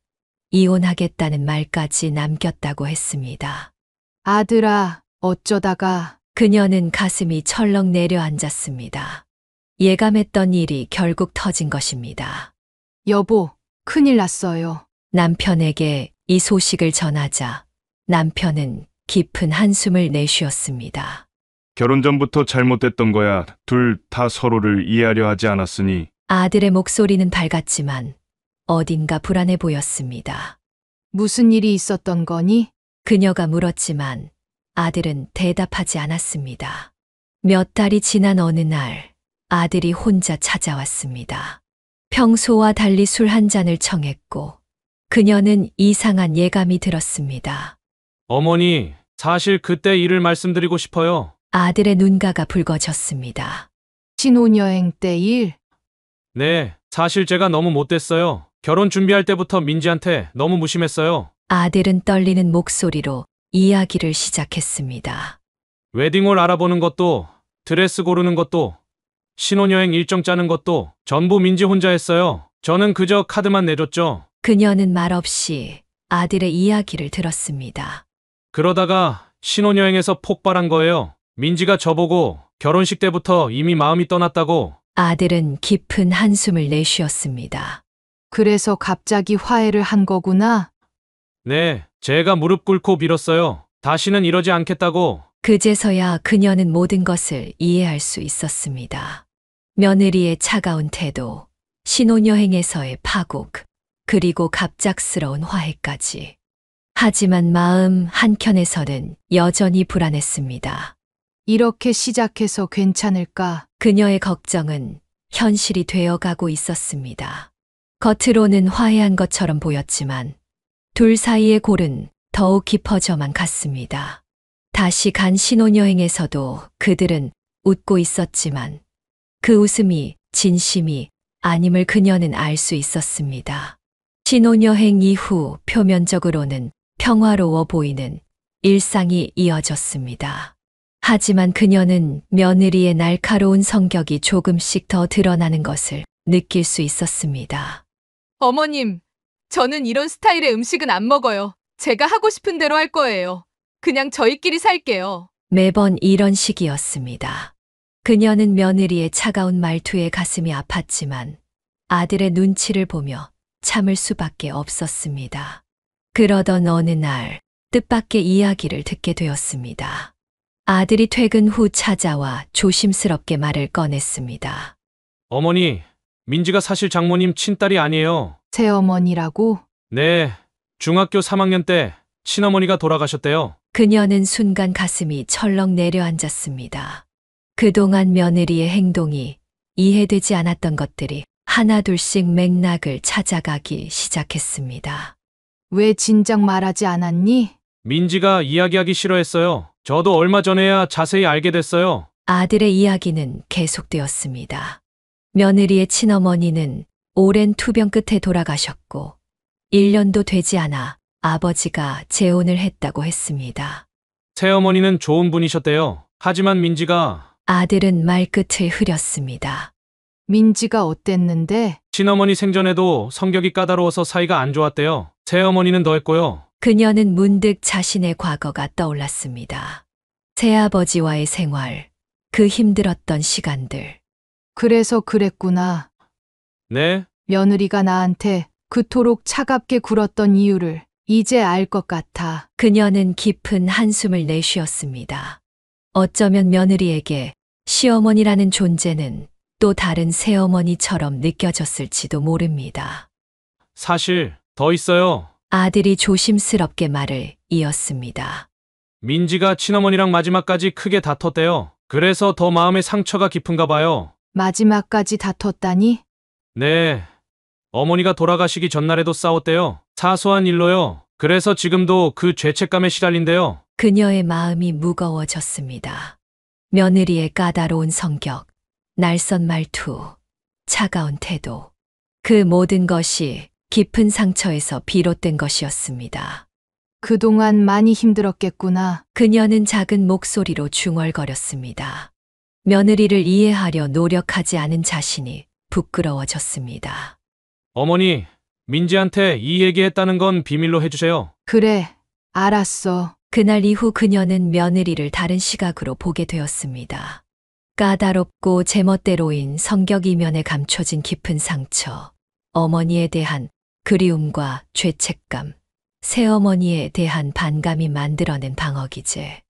이혼하겠다는 말까지 남겼다고 했습니다. 아들아, 어쩌다가. 그녀는 가슴이 철렁 내려앉았습니다. 예감했던 일이 결국 터진 것입니다. 여보, 큰일 났어요. 남편에게 이 소식을 전하자 남편은 깊은 한숨을 내쉬었습니다. 결혼 전부터 잘못됐던 거야. 둘 다 서로를 이해하려 하지 않았으니. 아들의 목소리는 밝았지만 어딘가 불안해 보였습니다. 무슨 일이 있었던 거니? 그녀가 물었지만 아들은 대답하지 않았습니다. 몇 달이 지난 어느 날 아들이 혼자 찾아왔습니다. 평소와 달리 술 한 잔을 청했고 그녀는 이상한 예감이 들었습니다. 어머니, 사실 그때 일을 말씀드리고 싶어요. 아들의 눈가가 붉어졌습니다. 신혼여행 때 일? 네, 사실 제가 너무 못됐어요. 결혼 준비할 때부터 민지한테 너무 무심했어요. 아들은 떨리는 목소리로 이야기를 시작했습니다. 웨딩홀 알아보는 것도, 드레스 고르는 것도, 신혼여행 일정 짜는 것도 전부 민지 혼자 했어요. 저는 그저 카드만 내줬죠. 그녀는 말없이 아들의 이야기를 들었습니다. 그러다가 신혼여행에서 폭발한 거예요. 민지가 저보고 결혼식 때부터 이미 마음이 떠났다고. 아들은 깊은 한숨을 내쉬었습니다. 그래서 갑자기 화해를 한 거구나. 네, 제가 무릎 꿇고 빌었어요. 다시는 이러지 않겠다고. 그제서야 그녀는 모든 것을 이해할 수 있었습니다. 며느리의 차가운 태도, 신혼여행에서의 파국, 그리고 갑작스러운 화해까지. 하지만 마음 한켠에서는 여전히 불안했습니다. 이렇게 시작해서 괜찮을까? 그녀의 걱정은 현실이 되어가고 있었습니다. 겉으로는 화해한 것처럼 보였지만 둘 사이의 골은 더욱 깊어져만 갔습니다. 다시 간 신혼여행에서도 그들은 웃고 있었지만 그 웃음이 진심이 아님을 그녀는 알 수 있었습니다. 신혼여행 이후 표면적으로는 평화로워 보이는 일상이 이어졌습니다. 하지만 그녀는 며느리의 날카로운 성격이 조금씩 더 드러나는 것을 느낄 수 있었습니다. 어머님, 저는 이런 스타일의 음식은 안 먹어요. 제가 하고 싶은 대로 할 거예요. 그냥 저희끼리 살게요. 매번 이런 식이었습니다. 그녀는 며느리의 차가운 말투에 가슴이 아팠지만 아들의 눈치를 보며 참을 수밖에 없었습니다. 그러던 어느 날 뜻밖의 이야기를 듣게 되었습니다. 아들이 퇴근 후 찾아와 조심스럽게 말을 꺼냈습니다. 어머니, 민지가 사실 장모님 친딸이 아니에요. 새어머니라고? 네, 중학교 3학년 때 친어머니가 돌아가셨대요. 그녀는 순간 가슴이 철렁 내려앉았습니다. 그동안 며느리의 행동이 이해되지 않았던 것들이 하나둘씩 맥락을 찾아가기 시작했습니다. 왜 진작 말하지 않았니? 민지가 이야기하기 싫어했어요. 저도 얼마 전에야 자세히 알게 됐어요. 아들의 이야기는 계속되었습니다. 며느리의 친어머니는 오랜 투병 끝에 돌아가셨고 1년도 되지 않아 아버지가 재혼을 했다고 했습니다. 새어머니는 좋은 분이셨대요. 하지만 민지가 아들은 말끝을 흐렸습니다. 민지가 어땠는데? 친어머니 생전에도 성격이 까다로워서 사이가 안 좋았대요. 새어머니는 더했고요. 그녀는 문득 자신의 과거가 떠올랐습니다. 새아버지와의 생활, 그 힘들었던 시간들. 그래서 그랬구나. 네? 며느리가 나한테 그토록 차갑게 굴었던 이유를 이제 알 것 같아. 그녀는 깊은 한숨을 내쉬었습니다. 어쩌면 며느리에게 시어머니라는 존재는 또 다른 새어머니처럼 느껴졌을지도 모릅니다. 사실 더 있어요. 아들이 조심스럽게 말을 이었습니다. 민지가 친어머니랑 마지막까지 크게 다퉜대요. 그래서 더 마음에 상처가 깊은가 봐요. 마지막까지 다퉜다니? 네. 어머니가 돌아가시기 전날에도 싸웠대요. 사소한 일로요. 그래서 지금도 그 죄책감에 시달린대요. 그녀의 마음이 무거워졌습니다. 며느리의 까다로운 성격, 날선 말투, 차가운 태도. 그 모든 것이 깊은 상처에서 비롯된 것이었습니다. 그동안 많이 힘들었겠구나. 그녀는 작은 목소리로 중얼거렸습니다. 며느리를 이해하려 노력하지 않은 자신이 부끄러워졌습니다. 어머니, 민지한테 이 얘기했다는 건 비밀로 해주세요. 그래, 알았어. 그날 이후 그녀는 며느리를 다른 시각으로 보게 되었습니다. 까다롭고 제멋대로인 성격 이면에 감춰진 깊은 상처, 어머니에 대한 그리움과 죄책감, 새어머니에 대한 반감이 만들어낸 방어기제.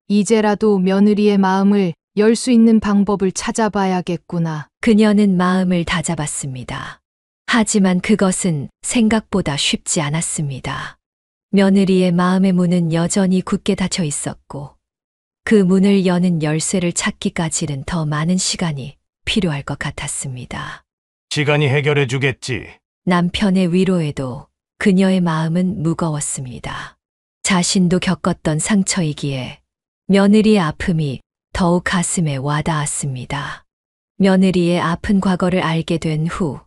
이제라도 며느리의 마음을 열 수 있는 방법을 찾아봐야겠구나. 그녀는 마음을 다잡았습니다. 하지만 그것은 생각보다 쉽지 않았습니다. 며느리의 마음의 문은 여전히 굳게 닫혀 있었고, 그 문을 여는 열쇠를 찾기까지는 더 많은 시간이 필요할 것 같았습니다. 시간이 해결해 주겠지. 남편의 위로에도 그녀의 마음은 무거웠습니다. 자신도 겪었던 상처이기에 며느리의 아픔이 더욱 가슴에 와닿았습니다. 며느리의 아픈 과거를 알게 된 후,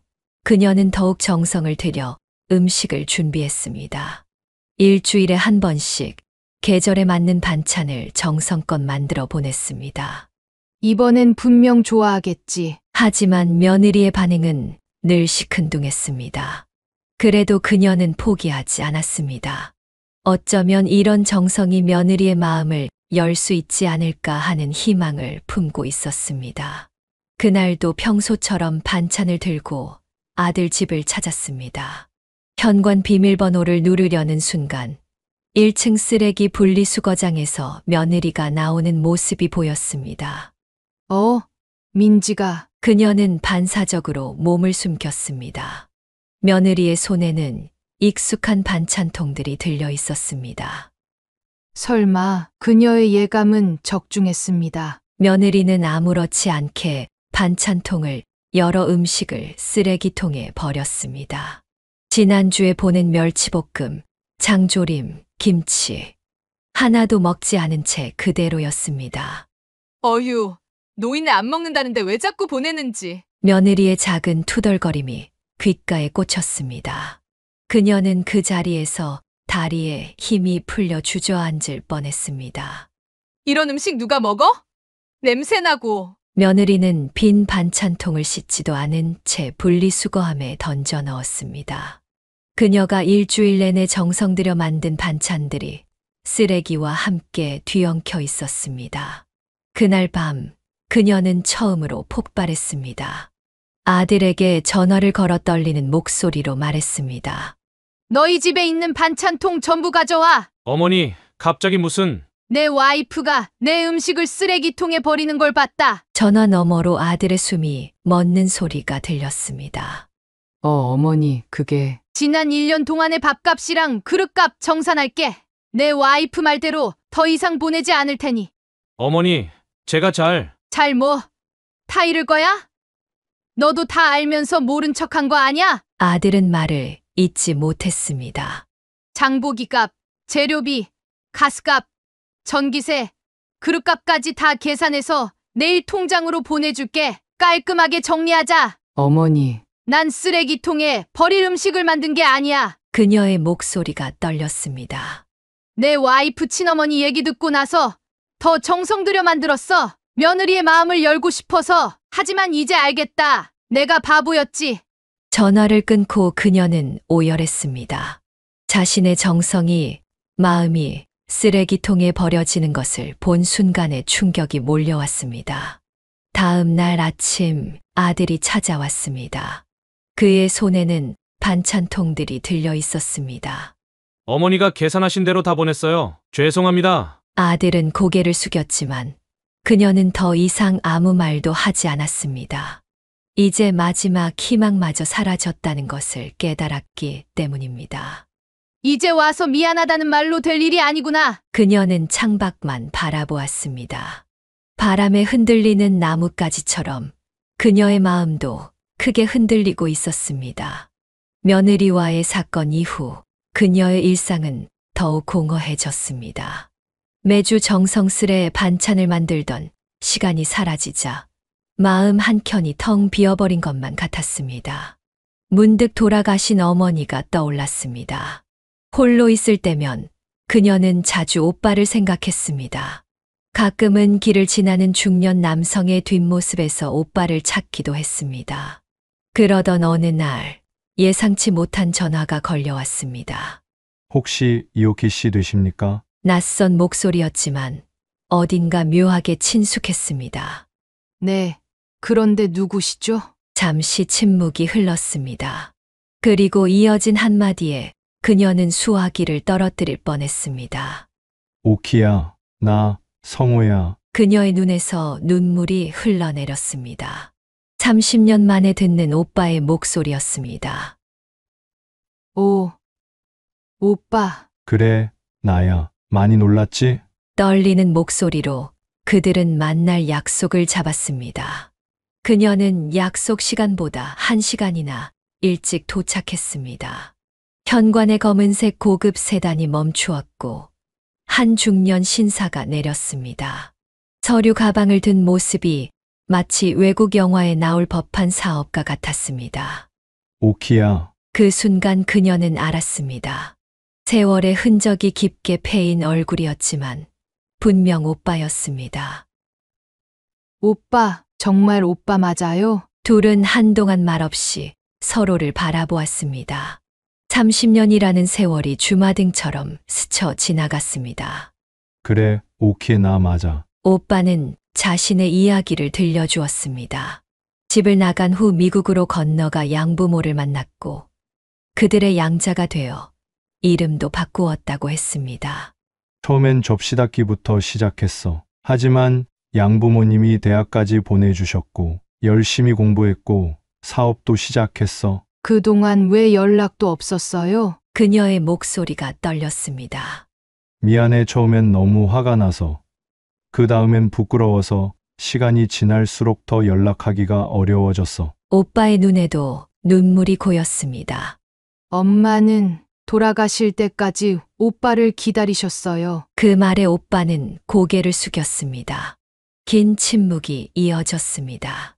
그녀는 더욱 정성을 들여 음식을 준비했습니다. 일주일에 한 번씩 계절에 맞는 반찬을 정성껏 만들어 보냈습니다. 이번엔 분명 좋아하겠지. 하지만 며느리의 반응은 늘 시큰둥했습니다. 그래도 그녀는 포기하지 않았습니다. 어쩌면 이런 정성이 며느리의 마음을 열 수 있지 않을까 하는 희망을 품고 있었습니다. 그날도 평소처럼 반찬을 들고 아들 집을 찾았습니다. 현관 비밀번호를 누르려는 순간 1층 쓰레기 분리수거장에서 며느리가 나오는 모습이 보였습니다. 민지가. 그녀는 반사적으로 몸을 숨겼습니다. 며느리의 손에는 익숙한 반찬통들이 들려 있었습니다. 설마 그녀의 예감은 적중했습니다. 며느리는 아무렇지 않게 반찬통을 열어 음식을 쓰레기통에 버렸습니다. 지난주에 보낸 멸치볶음, 장조림, 김치. 하나도 먹지 않은 채 그대로였습니다. 어휴, 노인네 안 먹는다는데 왜 자꾸 보내는지. 며느리의 작은 투덜거림이 귓가에 꽂혔습니다. 그녀는 그 자리에서 다리에 힘이 풀려 주저앉을 뻔했습니다. 이런 음식 누가 먹어? 냄새나고. 며느리는 빈 반찬통을 씻지도 않은 채 분리수거함에 던져 넣었습니다. 그녀가 일주일 내내 정성 들여 만든 반찬들이 쓰레기와 함께 뒤엉켜 있었습니다. 그날 밤 그녀는 처음으로 폭발했습니다. 아들에게 전화를 걸어 떨리는 목소리로 말했습니다. 너희 집에 있는 반찬통 전부 가져와. 어머니, 갑자기 무슨... 내 와이프가 내 음식을 쓰레기통에 버리는 걸 봤다. 전화 너머로 아들의 숨이 멎는 소리가 들렸습니다. 어머니, 그게... 지난 1년 동안의 밥값이랑 그릇값 정산할게. 내 와이프 말대로 더 이상 보내지 않을 테니. 어머니, 제가 잘 뭐? 다 잃을 거야? 너도 다 알면서 모른 척한 거 아냐? 아들은 말을 잊지 못했습니다. 장보기값, 재료비, 가스값, 전기세, 그릇값까지 다 계산해서 내일 통장으로 보내줄게. 깔끔하게 정리하자. 어머니, 난 쓰레기통에 버릴 음식을 만든 게 아니야. 그녀의 목소리가 떨렸습니다. 내 와이프 친어머니 얘기 듣고 나서 더 정성 들여 만들었어. 며느리의 마음을 열고 싶어서. 하지만 이제 알겠다. 내가 바보였지. 전화를 끊고 그녀는 오열했습니다. 자신의 정성이, 마음이 쓰레기통에 버려지는 것을 본 순간에 충격이 몰려왔습니다. 다음 날 아침 아들이 찾아왔습니다. 그의 손에는 반찬통들이 들려 있었습니다. 어머니가 계산하신 대로 다 보냈어요. 죄송합니다. 아들은 고개를 숙였지만 그녀는 더 이상 아무 말도 하지 않았습니다. 이제 마지막 희망마저 사라졌다는 것을 깨달았기 때문입니다. 이제 와서 미안하다는 말로 될 일이 아니구나. 그녀는 창밖만 바라보았습니다. 바람에 흔들리는 나뭇가지처럼 그녀의 마음도 크게 흔들리고 있었습니다. 며느리와의 사건 이후 그녀의 일상은 더욱 공허해졌습니다. 매주 정성스레 반찬을 만들던 시간이 사라지자 마음 한켠이 텅 비어버린 것만 같았습니다. 문득 돌아가신 어머니가 떠올랐습니다. 홀로 있을 때면 그녀는 자주 오빠를 생각했습니다. 가끔은 길을 지나는 중년 남성의 뒷모습에서 오빠를 찾기도 했습니다. 그러던 어느 날 예상치 못한 전화가 걸려왔습니다. 혹시 이오키 씨 되십니까? 낯선 목소리였지만 어딘가 묘하게 친숙했습니다. 네. 그런데 누구시죠? 잠시 침묵이 흘렀습니다. 그리고 이어진 한마디에 그녀는 수화기를 떨어뜨릴 뻔했습니다. 오키야, 나 성호야. 그녀의 눈에서 눈물이 흘러내렸습니다. 30년 만에 듣는 오빠의 목소리였습니다. 오빠. 그래, 나야. 많이 놀랐지? 떨리는 목소리로 그들은 만날 약속을 잡았습니다. 그녀는 약속 시간보다 1시간이나 일찍 도착했습니다. 현관의 검은색 고급 세단이 멈추었고 한 중년 신사가 내렸습니다. 서류 가방을 든 모습이 마치 외국 영화에 나올 법한 사업가 같았습니다. 오키야. 그 순간 그녀는 알았습니다. 세월의 흔적이 깊게 패인 얼굴이었지만 분명 오빠였습니다. 오빠, 정말 오빠 맞아요? 둘은 한동안 말없이 서로를 바라보았습니다. 30년이라는 세월이 주마등처럼 스쳐 지나갔습니다. 그래, 오키 나 맞아. 오빠는 자신의 이야기를 들려주었습니다. 집을 나간 후 미국으로 건너가 양부모를 만났고 그들의 양자가 되어 이름도 바꾸었다고 했습니다. 처음엔 접시닦기부터 시작했어. 하지만 양부모님이 대학까지 보내주셨고 열심히 공부했고 사업도 시작했어. 그동안 왜 연락도 없었어요? 그녀의 목소리가 떨렸습니다. 미안해, 처음엔 너무 화가 나서. 그 다음엔 부끄러워서 시간이 지날수록 더 연락하기가 어려워졌어. 오빠의 눈에도 눈물이 고였습니다. 엄마는 돌아가실 때까지 오빠를 기다리셨어요. 그 말에 오빠는 고개를 숙였습니다. 긴 침묵이 이어졌습니다.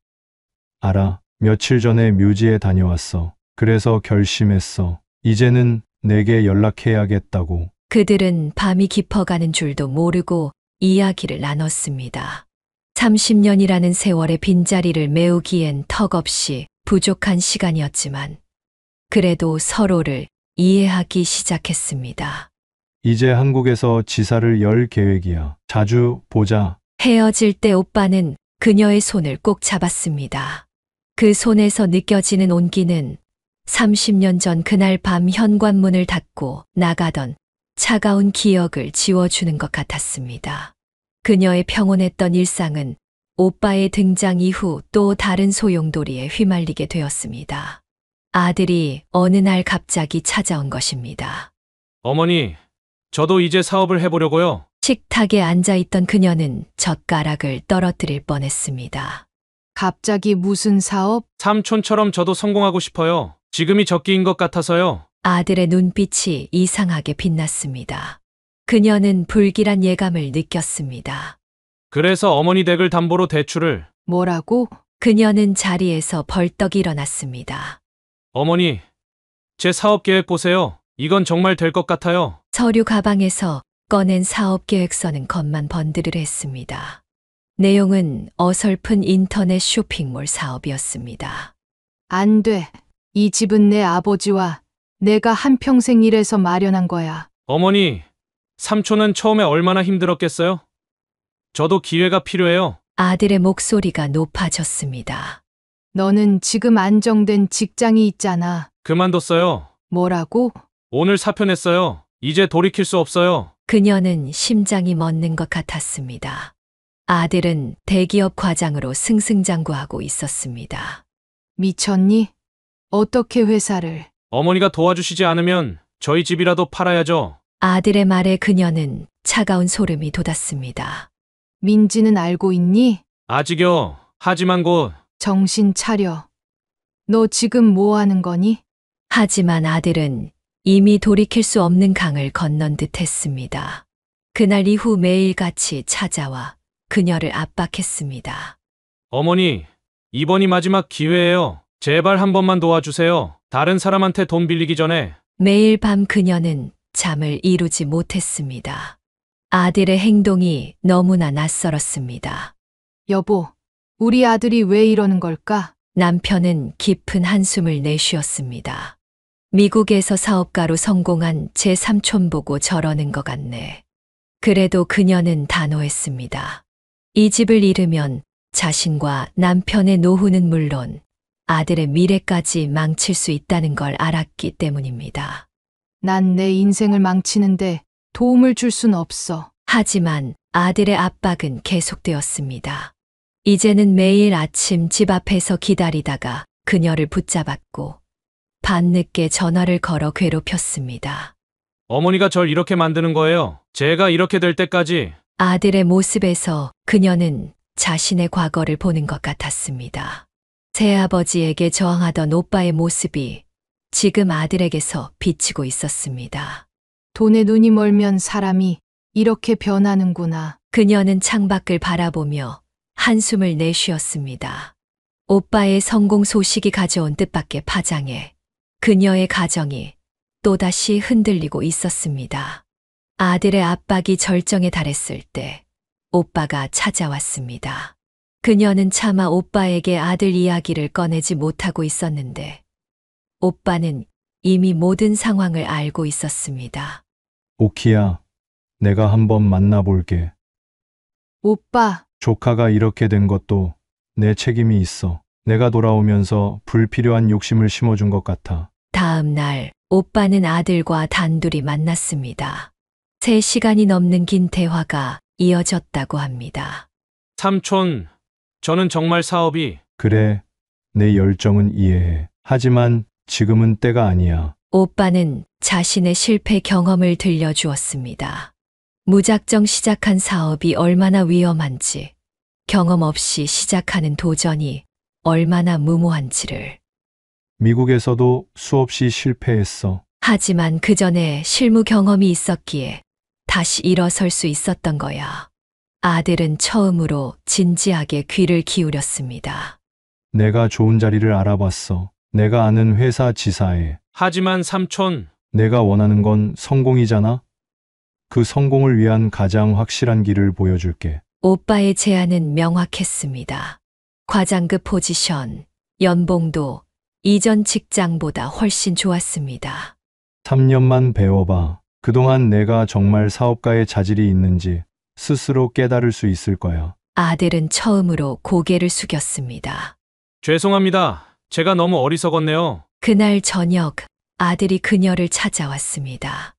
알아. 며칠 전에 묘지에 다녀왔어. 그래서 결심했어. 이제는 내게 연락해야겠다고. 그들은 밤이 깊어가는 줄도 모르고 이야기를 나눴습니다. 30년이라는 세월의 빈자리를 메우기엔 턱없이 부족한 시간이었지만 그래도 서로를 이해하기 시작했습니다. 이제 한국에서 지사를 열 계획이야. 자주 보자. 헤어질 때 오빠는 그녀의 손을 꼭 잡았습니다. 그 손에서 느껴지는 온기는 30년 전 그날 밤 현관문을 닫고 나가던 차가운 기억을 지워주는 것 같았습니다. 그녀의 평온했던 일상은 오빠의 등장 이후 또 다른 소용돌이에 휘말리게 되었습니다. 아들이 어느 날 갑자기 찾아온 것입니다. 어머니, 저도 이제 사업을 해보려고요. 식탁에 앉아있던 그녀는 젓가락을 떨어뜨릴 뻔했습니다. 갑자기 무슨 사업? 삼촌처럼 저도 성공하고 싶어요. 지금이 적기인 것 같아서요. 아들의 눈빛이 이상하게 빛났습니다. 그녀는 불길한 예감을 느꼈습니다. 그래서 어머니 댁을 담보로 대출을. 뭐라고? 그녀는 자리에서 벌떡 일어났습니다. 어머니, 제 사업 계획 보세요. 이건 정말 될 것 같아요. 서류 가방에서 꺼낸 사업 계획서는 겉만 번드르르했습니다. 내용은 어설픈 인터넷 쇼핑몰 사업이었습니다. 안 돼. 이 집은 내 아버지와 내가 한평생 일해서 마련한 거야. 어머니, 삼촌은 처음에 얼마나 힘들었겠어요? 저도 기회가 필요해요. 아들의 목소리가 높아졌습니다. 너는 지금 안정된 직장이 있잖아. 그만뒀어요. 뭐라고? 오늘 사표 냈어요. 이제 돌이킬 수 없어요. 그녀는 심장이 멎는 것 같았습니다. 아들은 대기업 과장으로 승승장구하고 있었습니다. 미쳤니? 어떻게 회사를? 어머니가 도와주시지 않으면 저희 집이라도 팔아야죠. 아들의 말에 그녀는 차가운 소름이 돋았습니다. 민지는 알고 있니? 아직요. 하지만 곧 정신 차려. 너 지금 뭐 하는 거니? 하지만 아들은 이미 돌이킬 수 없는 강을 건넌 듯 했습니다. 그날 이후 매일같이 찾아와 그녀를 압박했습니다. 어머니, 이번이 마지막 기회예요. 제발 한 번만 도와주세요. 다른 사람한테 돈 빌리기 전에. 매일 밤 그녀는 잠을 이루지 못했습니다. 아들의 행동이 너무나 낯설었습니다. 여보, 우리 아들이 왜 이러는 걸까? 남편은 깊은 한숨을 내쉬었습니다. 미국에서 사업가로 성공한 제 삼촌 보고 저러는 것 같네. 그래도 그녀는 단호했습니다. 이 집을 잃으면 자신과 남편의 노후는 물론 아들의 미래까지 망칠 수 있다는 걸 알았기 때문입니다. 난 내 인생을 망치는데 도움을 줄 순 없어. 하지만 아들의 압박은 계속되었습니다. 이제는 매일 아침 집 앞에서 기다리다가 그녀를 붙잡았고 밤늦게 전화를 걸어 괴롭혔습니다. 어머니가 절 이렇게 만드는 거예요. 제가 이렇게 될 때까지. 아들의 모습에서 그녀는 자신의 과거를 보는 것 같았습니다. 새아버지에게 저항하던 오빠의 모습이 지금 아들에게서 비치고 있었습니다. 돈에 눈이 멀면 사람이 이렇게 변하는구나. 그녀는 창밖을 바라보며 한숨을 내쉬었습니다. 오빠의 성공 소식이 가져온 뜻밖의 파장에 그녀의 가정이 또다시 흔들리고 있었습니다. 아들의 압박이 절정에 달했을 때 오빠가 찾아왔습니다. 그녀는 차마 오빠에게 아들 이야기를 꺼내지 못하고 있었는데 오빠는 이미 모든 상황을 알고 있었습니다. 오키야, 내가 한번 만나볼게. 오빠, 조카가 이렇게 된 것도 내 책임이 있어. 내가 돌아오면서 불필요한 욕심을 심어준 것 같아. 다음 날 오빠는 아들과 단둘이 만났습니다. 3시간이 넘는 긴 대화가 이어졌다고 합니다. 삼촌, 저는 정말 사업이. 그래, 내 열정은 이해해. 하지만 지금은 때가 아니야. 오빠는 자신의 실패 경험을 들려주었습니다. 무작정 시작한 사업이 얼마나 위험한지, 경험 없이 시작하는 도전이 얼마나 무모한지를. 미국에서도 수없이 실패했어. 하지만 그 전에 실무 경험이 있었기에 다시 일어설 수 있었던 거야. 아들은 처음으로 진지하게 귀를 기울였습니다. 내가 좋은 자리를 알아봤어. 내가 아는 회사 지사에. 하지만 삼촌, 내가 원하는 건 성공이잖아? 그 성공을 위한 가장 확실한 길을 보여줄게. 오빠의 제안은 명확했습니다. 과장급 포지션, 연봉도 이전 직장보다 훨씬 좋았습니다. 3년만 배워봐. 그동안 내가 정말 사업가의 자질이 있는지 스스로 깨달을 수 있을 거야. 아들은 처음으로 고개를 숙였습니다. 죄송합니다. 제가 너무 어리석었네요. 그날 저녁 아들이 그녀를 찾아왔습니다.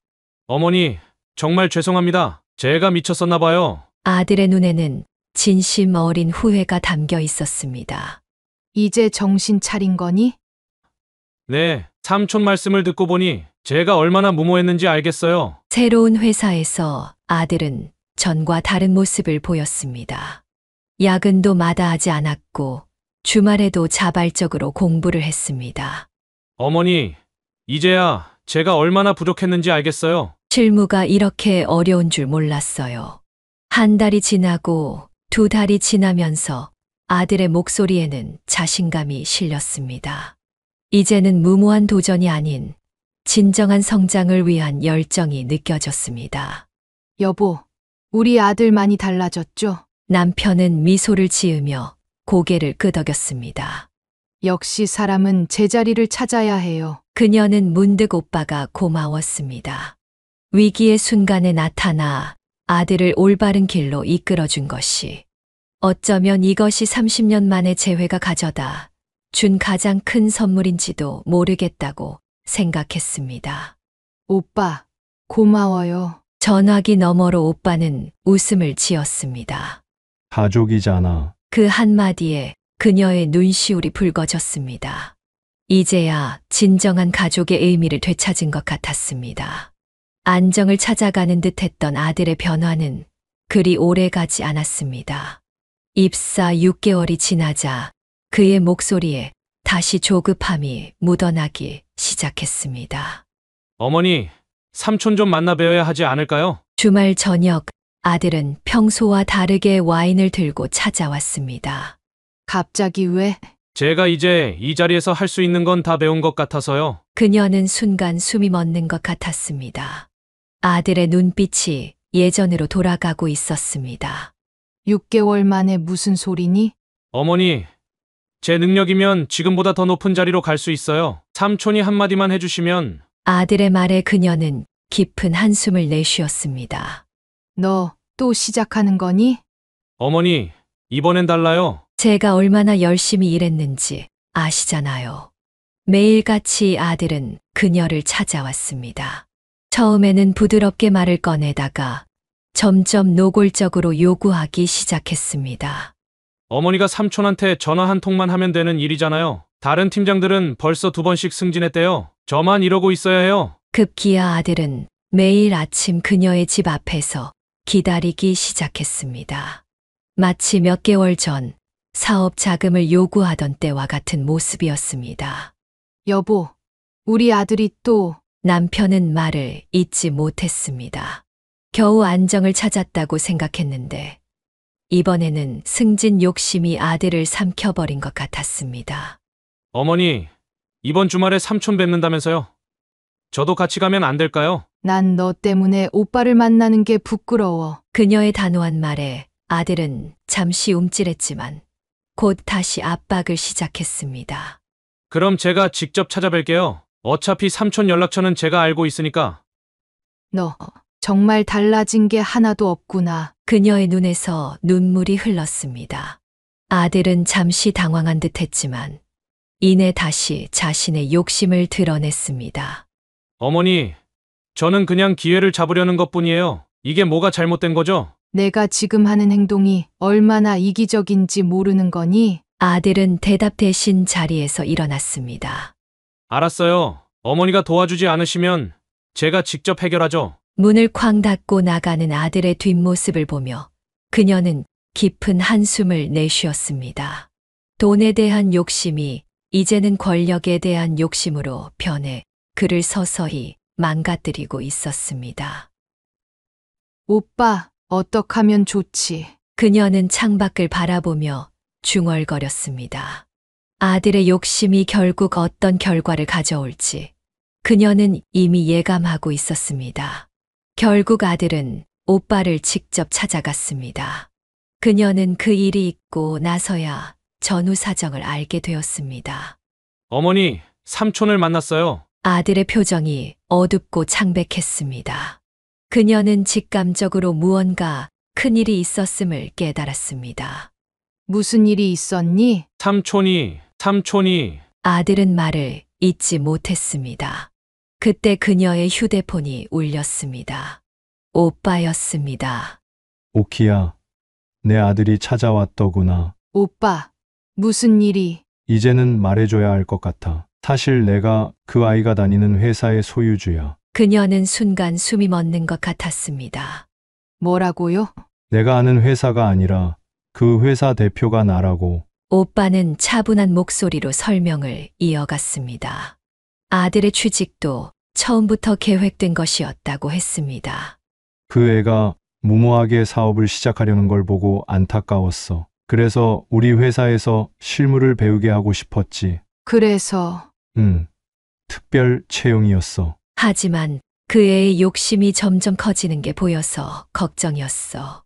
어머니, 정말 죄송합니다. 제가 미쳤었나 봐요. 아들의 눈에는 진심 어린 후회가 담겨 있었습니다. 이제 정신 차린 거니? 네, 삼촌 말씀을 듣고 보니 제가 얼마나 무모했는지 알겠어요. 새로운 회사에서 아들은 전과 다른 모습을 보였습니다. 야근도 마다하지 않았고 주말에도 자발적으로 공부를 했습니다. 어머니, 이제야 제가 얼마나 부족했는지 알겠어요. 실무가 이렇게 어려운 줄 몰랐어요. 한 달이 지나고 2달이 지나면서 아들의 목소리에는 자신감이 실렸습니다. 이제는 무모한 도전이 아닌 진정한 성장을 위한 열정이 느껴졌습니다. 여보, 우리 아들 많이 달라졌죠? 남편은 미소를 지으며 고개를 끄덕였습니다. 역시 사람은 제자리를 찾아야 해요. 그녀는 문득 오빠가 고마웠습니다. 위기의 순간에 나타나 아들을 올바른 길로 이끌어준 것이 어쩌면 이것이 30년 만에 재회가 가져다 준 가장 큰 선물인지도 모르겠다고 생각했습니다. 오빠, 고마워요. 전화기 너머로 오빠는 웃음을 지었습니다. 가족이잖아. 그 한마디에 그녀의 눈시울이 붉어졌습니다. 이제야 진정한 가족의 의미를 되찾은 것 같았습니다. 안정을 찾아가는 듯했던 아들의 변화는 그리 오래 가지 않았습니다. 입사 6개월이 지나자 그의 목소리에 다시 조급함이 묻어나기 시작했습니다. 어머니, 삼촌 좀 만나 뵈어야 하지 않을까요? 주말 저녁 아들은 평소와 다르게 와인을 들고 찾아왔습니다. 갑자기 왜? 제가 이제 이 자리에서 할 수 있는 건 다 배운 것 같아서요. 그녀는 순간 숨이 멎는 것 같았습니다. 아들의 눈빛이 예전으로 돌아가고 있었습니다. 6개월 만에 무슨 소리니? 어머니, 제 능력이면 지금보다 더 높은 자리로 갈 수 있어요. 삼촌이 한마디만 해주시면. 아들의 말에 그녀는 깊은 한숨을 내쉬었습니다. 너 또 시작하는 거니? 어머니, 이번엔 달라요. 제가 얼마나 열심히 일했는지 아시잖아요. 매일같이 아들은 그녀를 찾아왔습니다. 처음에는 부드럽게 말을 꺼내다가 점점 노골적으로 요구하기 시작했습니다. 어머니가 삼촌한테 전화 한 통만 하면 되는 일이잖아요. 다른 팀장들은 벌써 2번씩 승진했대요. 저만 이러고 있어야 해요. 급기야 아들은 매일 아침 그녀의 집 앞에서 기다리기 시작했습니다. 마치 몇 개월 전 사업 자금을 요구하던 때와 같은 모습이었습니다. 여보, 우리 아들이 또 남편은 말을 잇지 못했습니다. 겨우 안정을 찾았다고 생각했는데 이번에는 승진 욕심이 아들을 삼켜버린 것 같았습니다. 어머니, 이번 주말에 삼촌 뵙는다면서요. 저도 같이 가면 안 될까요? 난 너 때문에 오빠를 만나는 게 부끄러워. 그녀의 단호한 말에 아들은 잠시 움찔했지만 곧 다시 압박을 시작했습니다. 그럼 제가 직접 찾아뵐게요. 어차피 삼촌 연락처는 제가 알고 있으니까. 너 정말 달라진 게 하나도 없구나. 그녀의 눈에서 눈물이 흘렀습니다. 아들은 잠시 당황한 듯했지만 이내 다시 자신의 욕심을 드러냈습니다. 어머니, 저는 그냥 기회를 잡으려는 것뿐이에요. 이게 뭐가 잘못된 거죠? 내가 지금 하는 행동이 얼마나 이기적인지 모르는 거니? 아들은 대답 대신 자리에서 일어났습니다. 알았어요. 어머니가 도와주지 않으시면 제가 직접 해결하죠. 문을 쾅 닫고 나가는 아들의 뒷모습을 보며 그녀는 깊은 한숨을 내쉬었습니다. 돈에 대한 욕심이 이제는 권력에 대한 욕심으로 변해 그를 서서히 망가뜨리고 있었습니다. 오빠, 어떡하면 좋지? 그녀는 창밖을 바라보며 중얼거렸습니다. 아들의 욕심이 결국 어떤 결과를 가져올지 그녀는 이미 예감하고 있었습니다. 결국 아들은 오빠를 직접 찾아갔습니다. 그녀는 그 일이 있고 나서야 전후 사정을 알게 되었습니다. 어머니, 삼촌을 만났어요. 아들의 표정이 어둡고 창백했습니다. 그녀는 직감적으로 무언가 큰일이 있었음을 깨달았습니다. 무슨 일이 있었니? 삼촌이. 아들은 말을 잇지 못했습니다. 그때 그녀의 휴대폰이 울렸습니다. 오빠였습니다. 오키야, 내 아들이 찾아왔더구나. 오빠, 무슨 일이? 이제는 말해줘야 할 것 같아. 사실 내가 그 아이가 다니는 회사의 소유주야. 그녀는 순간 숨이 멎는 것 같았습니다. 뭐라고요? 내가 아는 회사가 아니라 그 회사 대표가 나라고. 오빠는 차분한 목소리로 설명을 이어갔습니다. 아들의 취직도 처음부터 계획된 것이었다고 했습니다. 그 애가 무모하게 사업을 시작하려는 걸 보고 안타까웠어. 그래서 우리 회사에서 실무를 배우게 하고 싶었지. 그래서 특별 채용이었어. 하지만 그 애의 욕심이 점점 커지는 게 보여서 걱정이었어.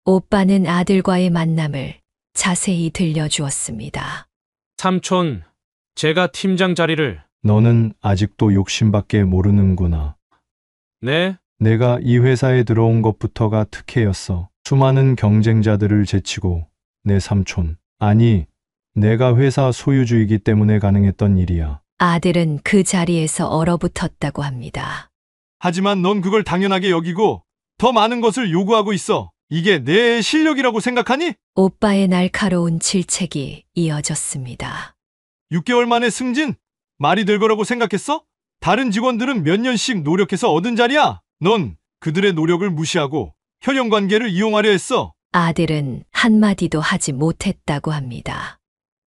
오빠는 아들과의 만남을 자세히 들려주었습니다. 삼촌, 제가 팀장 자리를. 너는 아직도 욕심밖에 모르는구나. 네? 내가 이 회사에 들어온 것부터가 특혜였어. 수많은 경쟁자들을 제치고 내 삼촌, 아니, 내가 회사 소유주이기 때문에 가능했던 일이야. 아들은 그 자리에서 얼어붙었다고 합니다. 하지만 넌 그걸 당연하게 여기고 더 많은 것을 요구하고 있어. 이게 내 실력이라고 생각하니? 오빠의 날카로운 질책이 이어졌습니다. 6개월 만에 승진? 말이 될 거라고 생각했어? 다른 직원들은 몇 년씩 노력해서 얻은 자리야. 넌 그들의 노력을 무시하고 혈연 관계를 이용하려 했어. 아들은 한마디도 하지 못했다고 합니다.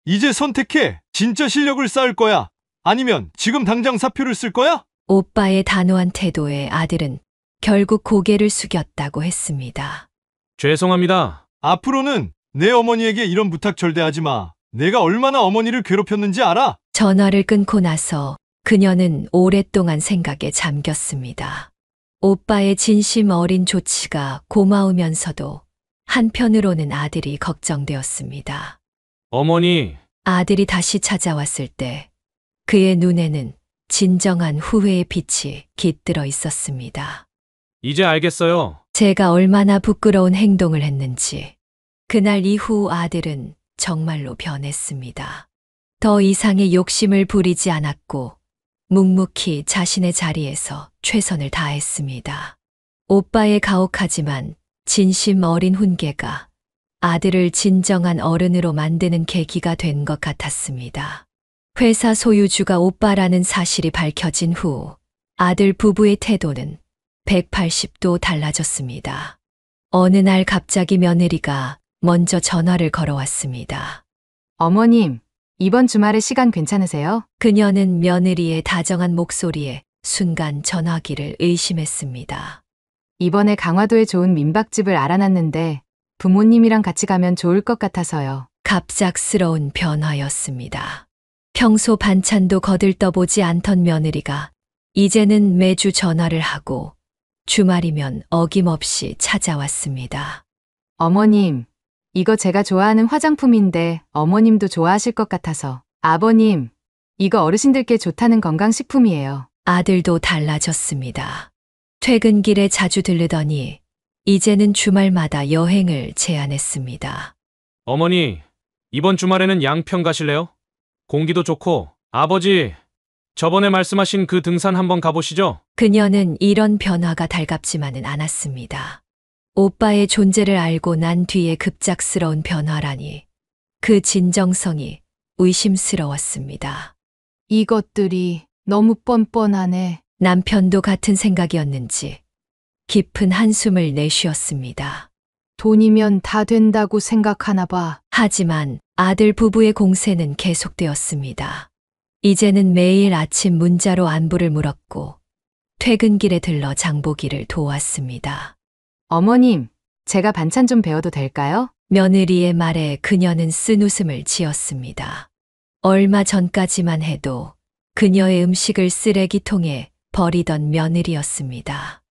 이제 선택해. 진짜 실력을 쌓을 거야. 아니면 지금 당장 사표를 쓸 거야? 오빠의 단호한 태도에 아들은 결국 고개를 숙였다고 했습니다. 죄송합니다. 앞으로는 내 어머니에게 이런 부탁 절대 하지 마. 내가 얼마나 어머니를 괴롭혔는지 알아? 전화를 끊고 나서 그녀는 오랫동안 생각에 잠겼습니다. 오빠의 진심 어린 조치가 고마우면서도 한편으로는 아들이 걱정되었습니다. 어머니, 아들이 다시 찾아왔을 때 그의 눈에는 진정한 후회의 빛이 깃들어 있었습니다. 이제 알겠어요. 제가 얼마나 부끄러운 행동을 했는지. 그날 이후 아들은 정말로 변했습니다. 더 이상의 욕심을 부리지 않았고 묵묵히 자신의 자리에서 최선을 다했습니다. 오빠의 가혹하지만 진심 어린 훈계가 아들을 진정한 어른으로 만드는 계기가 된 것 같았습니다. 회사 소유주가 오빠라는 사실이 밝혀진 후 아들 부부의 태도는 180도 달라졌습니다. 어느 날 갑자기 며느리가 먼저 전화를 걸어왔습니다. 어머님, 이번 주말에 시간 괜찮으세요? 그녀는 며느리의 다정한 목소리에 순간 전화기를 의심했습니다. 이번에 강화도에 좋은 민박집을 알아놨는데 부모님이랑 같이 가면 좋을 것 같아서요. 갑작스러운 변화였습니다. 평소 반찬도 거들떠보지 않던 며느리가 이제는 매주 전화를 하고 주말이면 어김없이 찾아왔습니다. 어머님, 이거 제가 좋아하는 화장품인데 어머님도 좋아하실 것 같아서. 아버님, 이거 어르신들께 좋다는 건강식품이에요. 아들도 달라졌습니다. 퇴근길에 자주 들르더니 이제는 주말마다 여행을 제안했습니다. 어머니, 이번 주말에는 양평 가실래요? 공기도 좋고. 아버지, 저번에 말씀하신 그 등산 한번 가보시죠. 그녀는 이런 변화가 달갑지만은 않았습니다. 오빠의 존재를 알고 난 뒤에 급작스러운 변화라니 그 진정성이 의심스러웠습니다. 이것들이 너무 뻔뻔하네. 남편도 같은 생각이었는지 깊은 한숨을 내쉬었습니다. 돈이면 다 된다고 생각하나 봐. 하지만 아들 부부의 공세는 계속되었습니다. 이제는 매일 아침 문자로 안부를 물었고 퇴근길에 들러 장보기를 도왔습니다. 어머님, 제가 반찬 좀 배워도 될까요? 며느리의 말에 그녀는 쓴웃음을 지었습니다. 얼마 전까지만 해도 그녀의 음식을 쓰레기통에 버리던 며느리였습니다.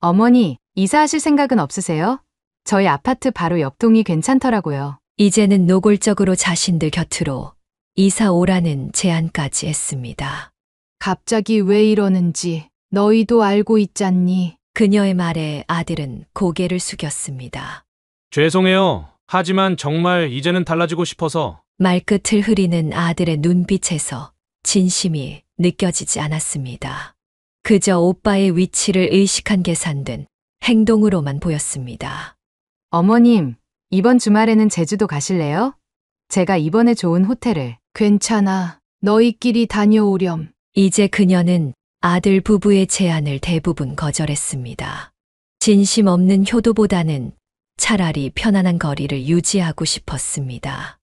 어머니, 이사하실 생각은 없으세요? 저희 아파트 바로 옆 동이 괜찮더라고요. 이제는 노골적으로 자신들 곁으로 이사 오라는 제안까지 했습니다. 갑자기 왜 이러는지 너희도 알고 있잖니. 그녀의 말에 아들은 고개를 숙였습니다. 죄송해요. 하지만 정말 이제는 달라지고 싶어서. 말끝을 흐리는 아들의 눈빛에서 진심이 느껴지지 않았습니다. 그저 오빠의 위치를 의식한 계산된 행동으로만 보였습니다. 어머님, 이번 주말에는 제주도 가실래요? 제가 이번에 좋은 호텔을. 괜찮아. 너희끼리 다녀오렴. 이제 그녀는 아들 부부의 제안을 대부분 거절했습니다. 진심 없는 효도보다는 차라리 편안한 거리를 유지하고 싶었습니다.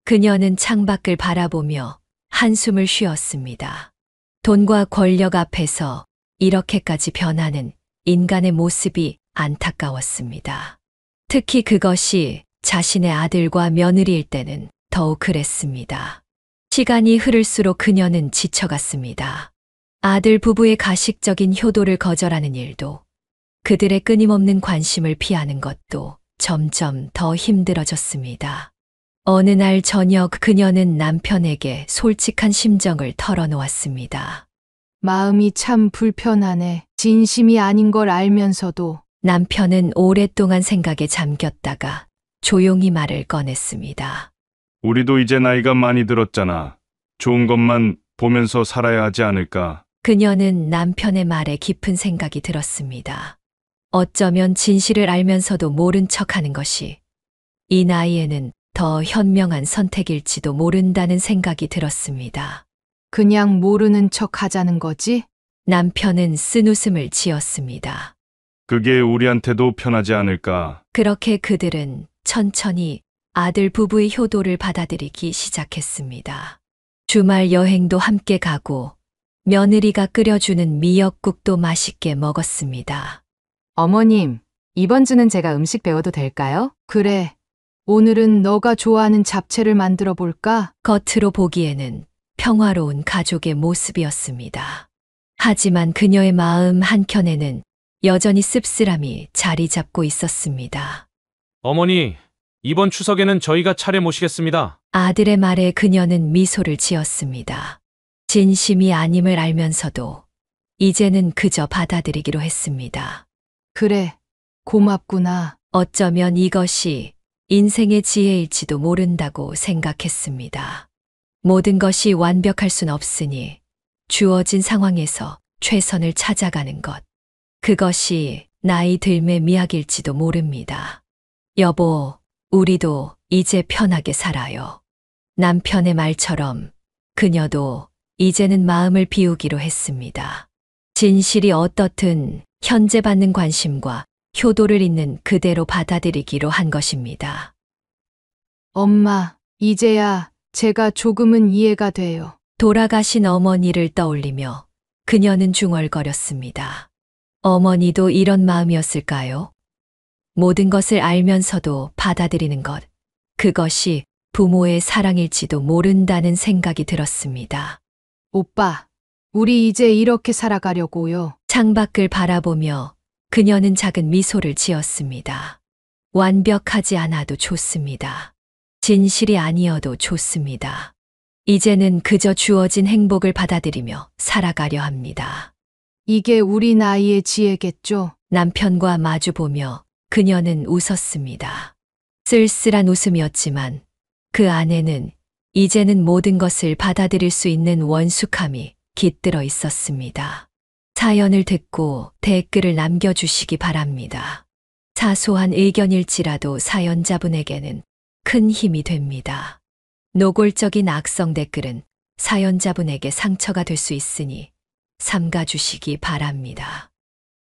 그녀는 창밖을 바라보며 한숨을 쉬었습니다. 돈과 권력 앞에서 이렇게까지 변하는 인간의 모습이 안타까웠습니다. 특히 그것이 자신의 아들과 며느리일 때는 더욱 그랬습니다. 시간이 흐를수록 그녀는 지쳐갔습니다. 아들 부부의 가식적인 효도를 거절하는 일도, 그들의 끊임없는 관심을 피하는 것도 점점 더 힘들어졌습니다. 어느 날 저녁 그녀는 남편에게 솔직한 심정을 털어놓았습니다. 마음이 참 불편하네. 진심이 아닌 걸 알면서도. 남편은 오랫동안 생각에 잠겼다가 조용히 말을 꺼냈습니다. 우리도 이제 나이가 많이 들었잖아. 좋은 것만 보면서 살아야 하지 않을까? 그녀는 남편의 말에 깊은 생각이 들었습니다. 어쩌면 진실을 알면서도 모른 척하는 것이 이 나이에는 더 현명한 선택일지도 모른다는 생각이 들었습니다. 그냥 모르는 척 하자는 거지? 남편은 쓴웃음을 지었습니다. 그게 우리한테도 편하지 않을까? 그렇게 그들은 천천히 아들 부부의 효도를 받아들이기 시작했습니다. 주말 여행도 함께 가고 며느리가 끓여주는 미역국도 맛있게 먹었습니다. 어머님, 이번 주는 제가 음식 배워도 될까요? 그래. 오늘은 너가 좋아하는 잡채를 만들어 볼까? 겉으로 보기에는 평화로운 가족의 모습이었습니다. 하지만 그녀의 마음 한켠에는 여전히 씁쓸함이 자리 잡고 있었습니다. 어머니, 이번 추석에는 저희가 차례 모시겠습니다. 아들의 말에 그녀는 미소를 지었습니다. 진심이 아님을 알면서도 이제는 그저 받아들이기로 했습니다. 그래. 고맙구나. 어쩌면 이것이 인생의 지혜일지도 모른다고 생각했습니다. 모든 것이 완벽할 순 없으니 주어진 상황에서 최선을 찾아가는 것. 그것이 나이 들매 미학일지도 모릅니다. 여보, 우리도 이제 편하게 살아요. 남편의 말처럼 그녀도 이제는 마음을 비우기로 했습니다. 진실이 어떻든 현재 받는 관심과 효도를 있는 그대로 받아들이기로 한 것입니다. 엄마, 이제야 제가 조금은 이해가 돼요. 돌아가신 어머니를 떠올리며 그녀는 중얼거렸습니다. 어머니도 이런 마음이었을까요? 모든 것을 알면서도 받아들이는 것, 그것이 부모의 사랑일지도 모른다는 생각이 들었습니다. 오빠, 우리 이제 이렇게 살아가려고요. 창밖을 바라보며 그녀는 작은 미소를 지었습니다. 완벽하지 않아도 좋습니다. 진실이 아니어도 좋습니다. 이제는 그저 주어진 행복을 받아들이며 살아가려 합니다. 이게 우리 나이의 지혜겠죠? 남편과 마주보며 그녀는 웃었습니다. 쓸쓸한 웃음이었지만 그 안에는 이제는 모든 것을 받아들일 수 있는 원숙함이 깃들어 있었습니다. 사연을 듣고 댓글을 남겨주시기 바랍니다. 사소한 의견일지라도 사연자분에게는 큰 힘이 됩니다. 노골적인 악성 댓글은 사연자분에게 상처가 될 수 있으니 삼가주시기 바랍니다.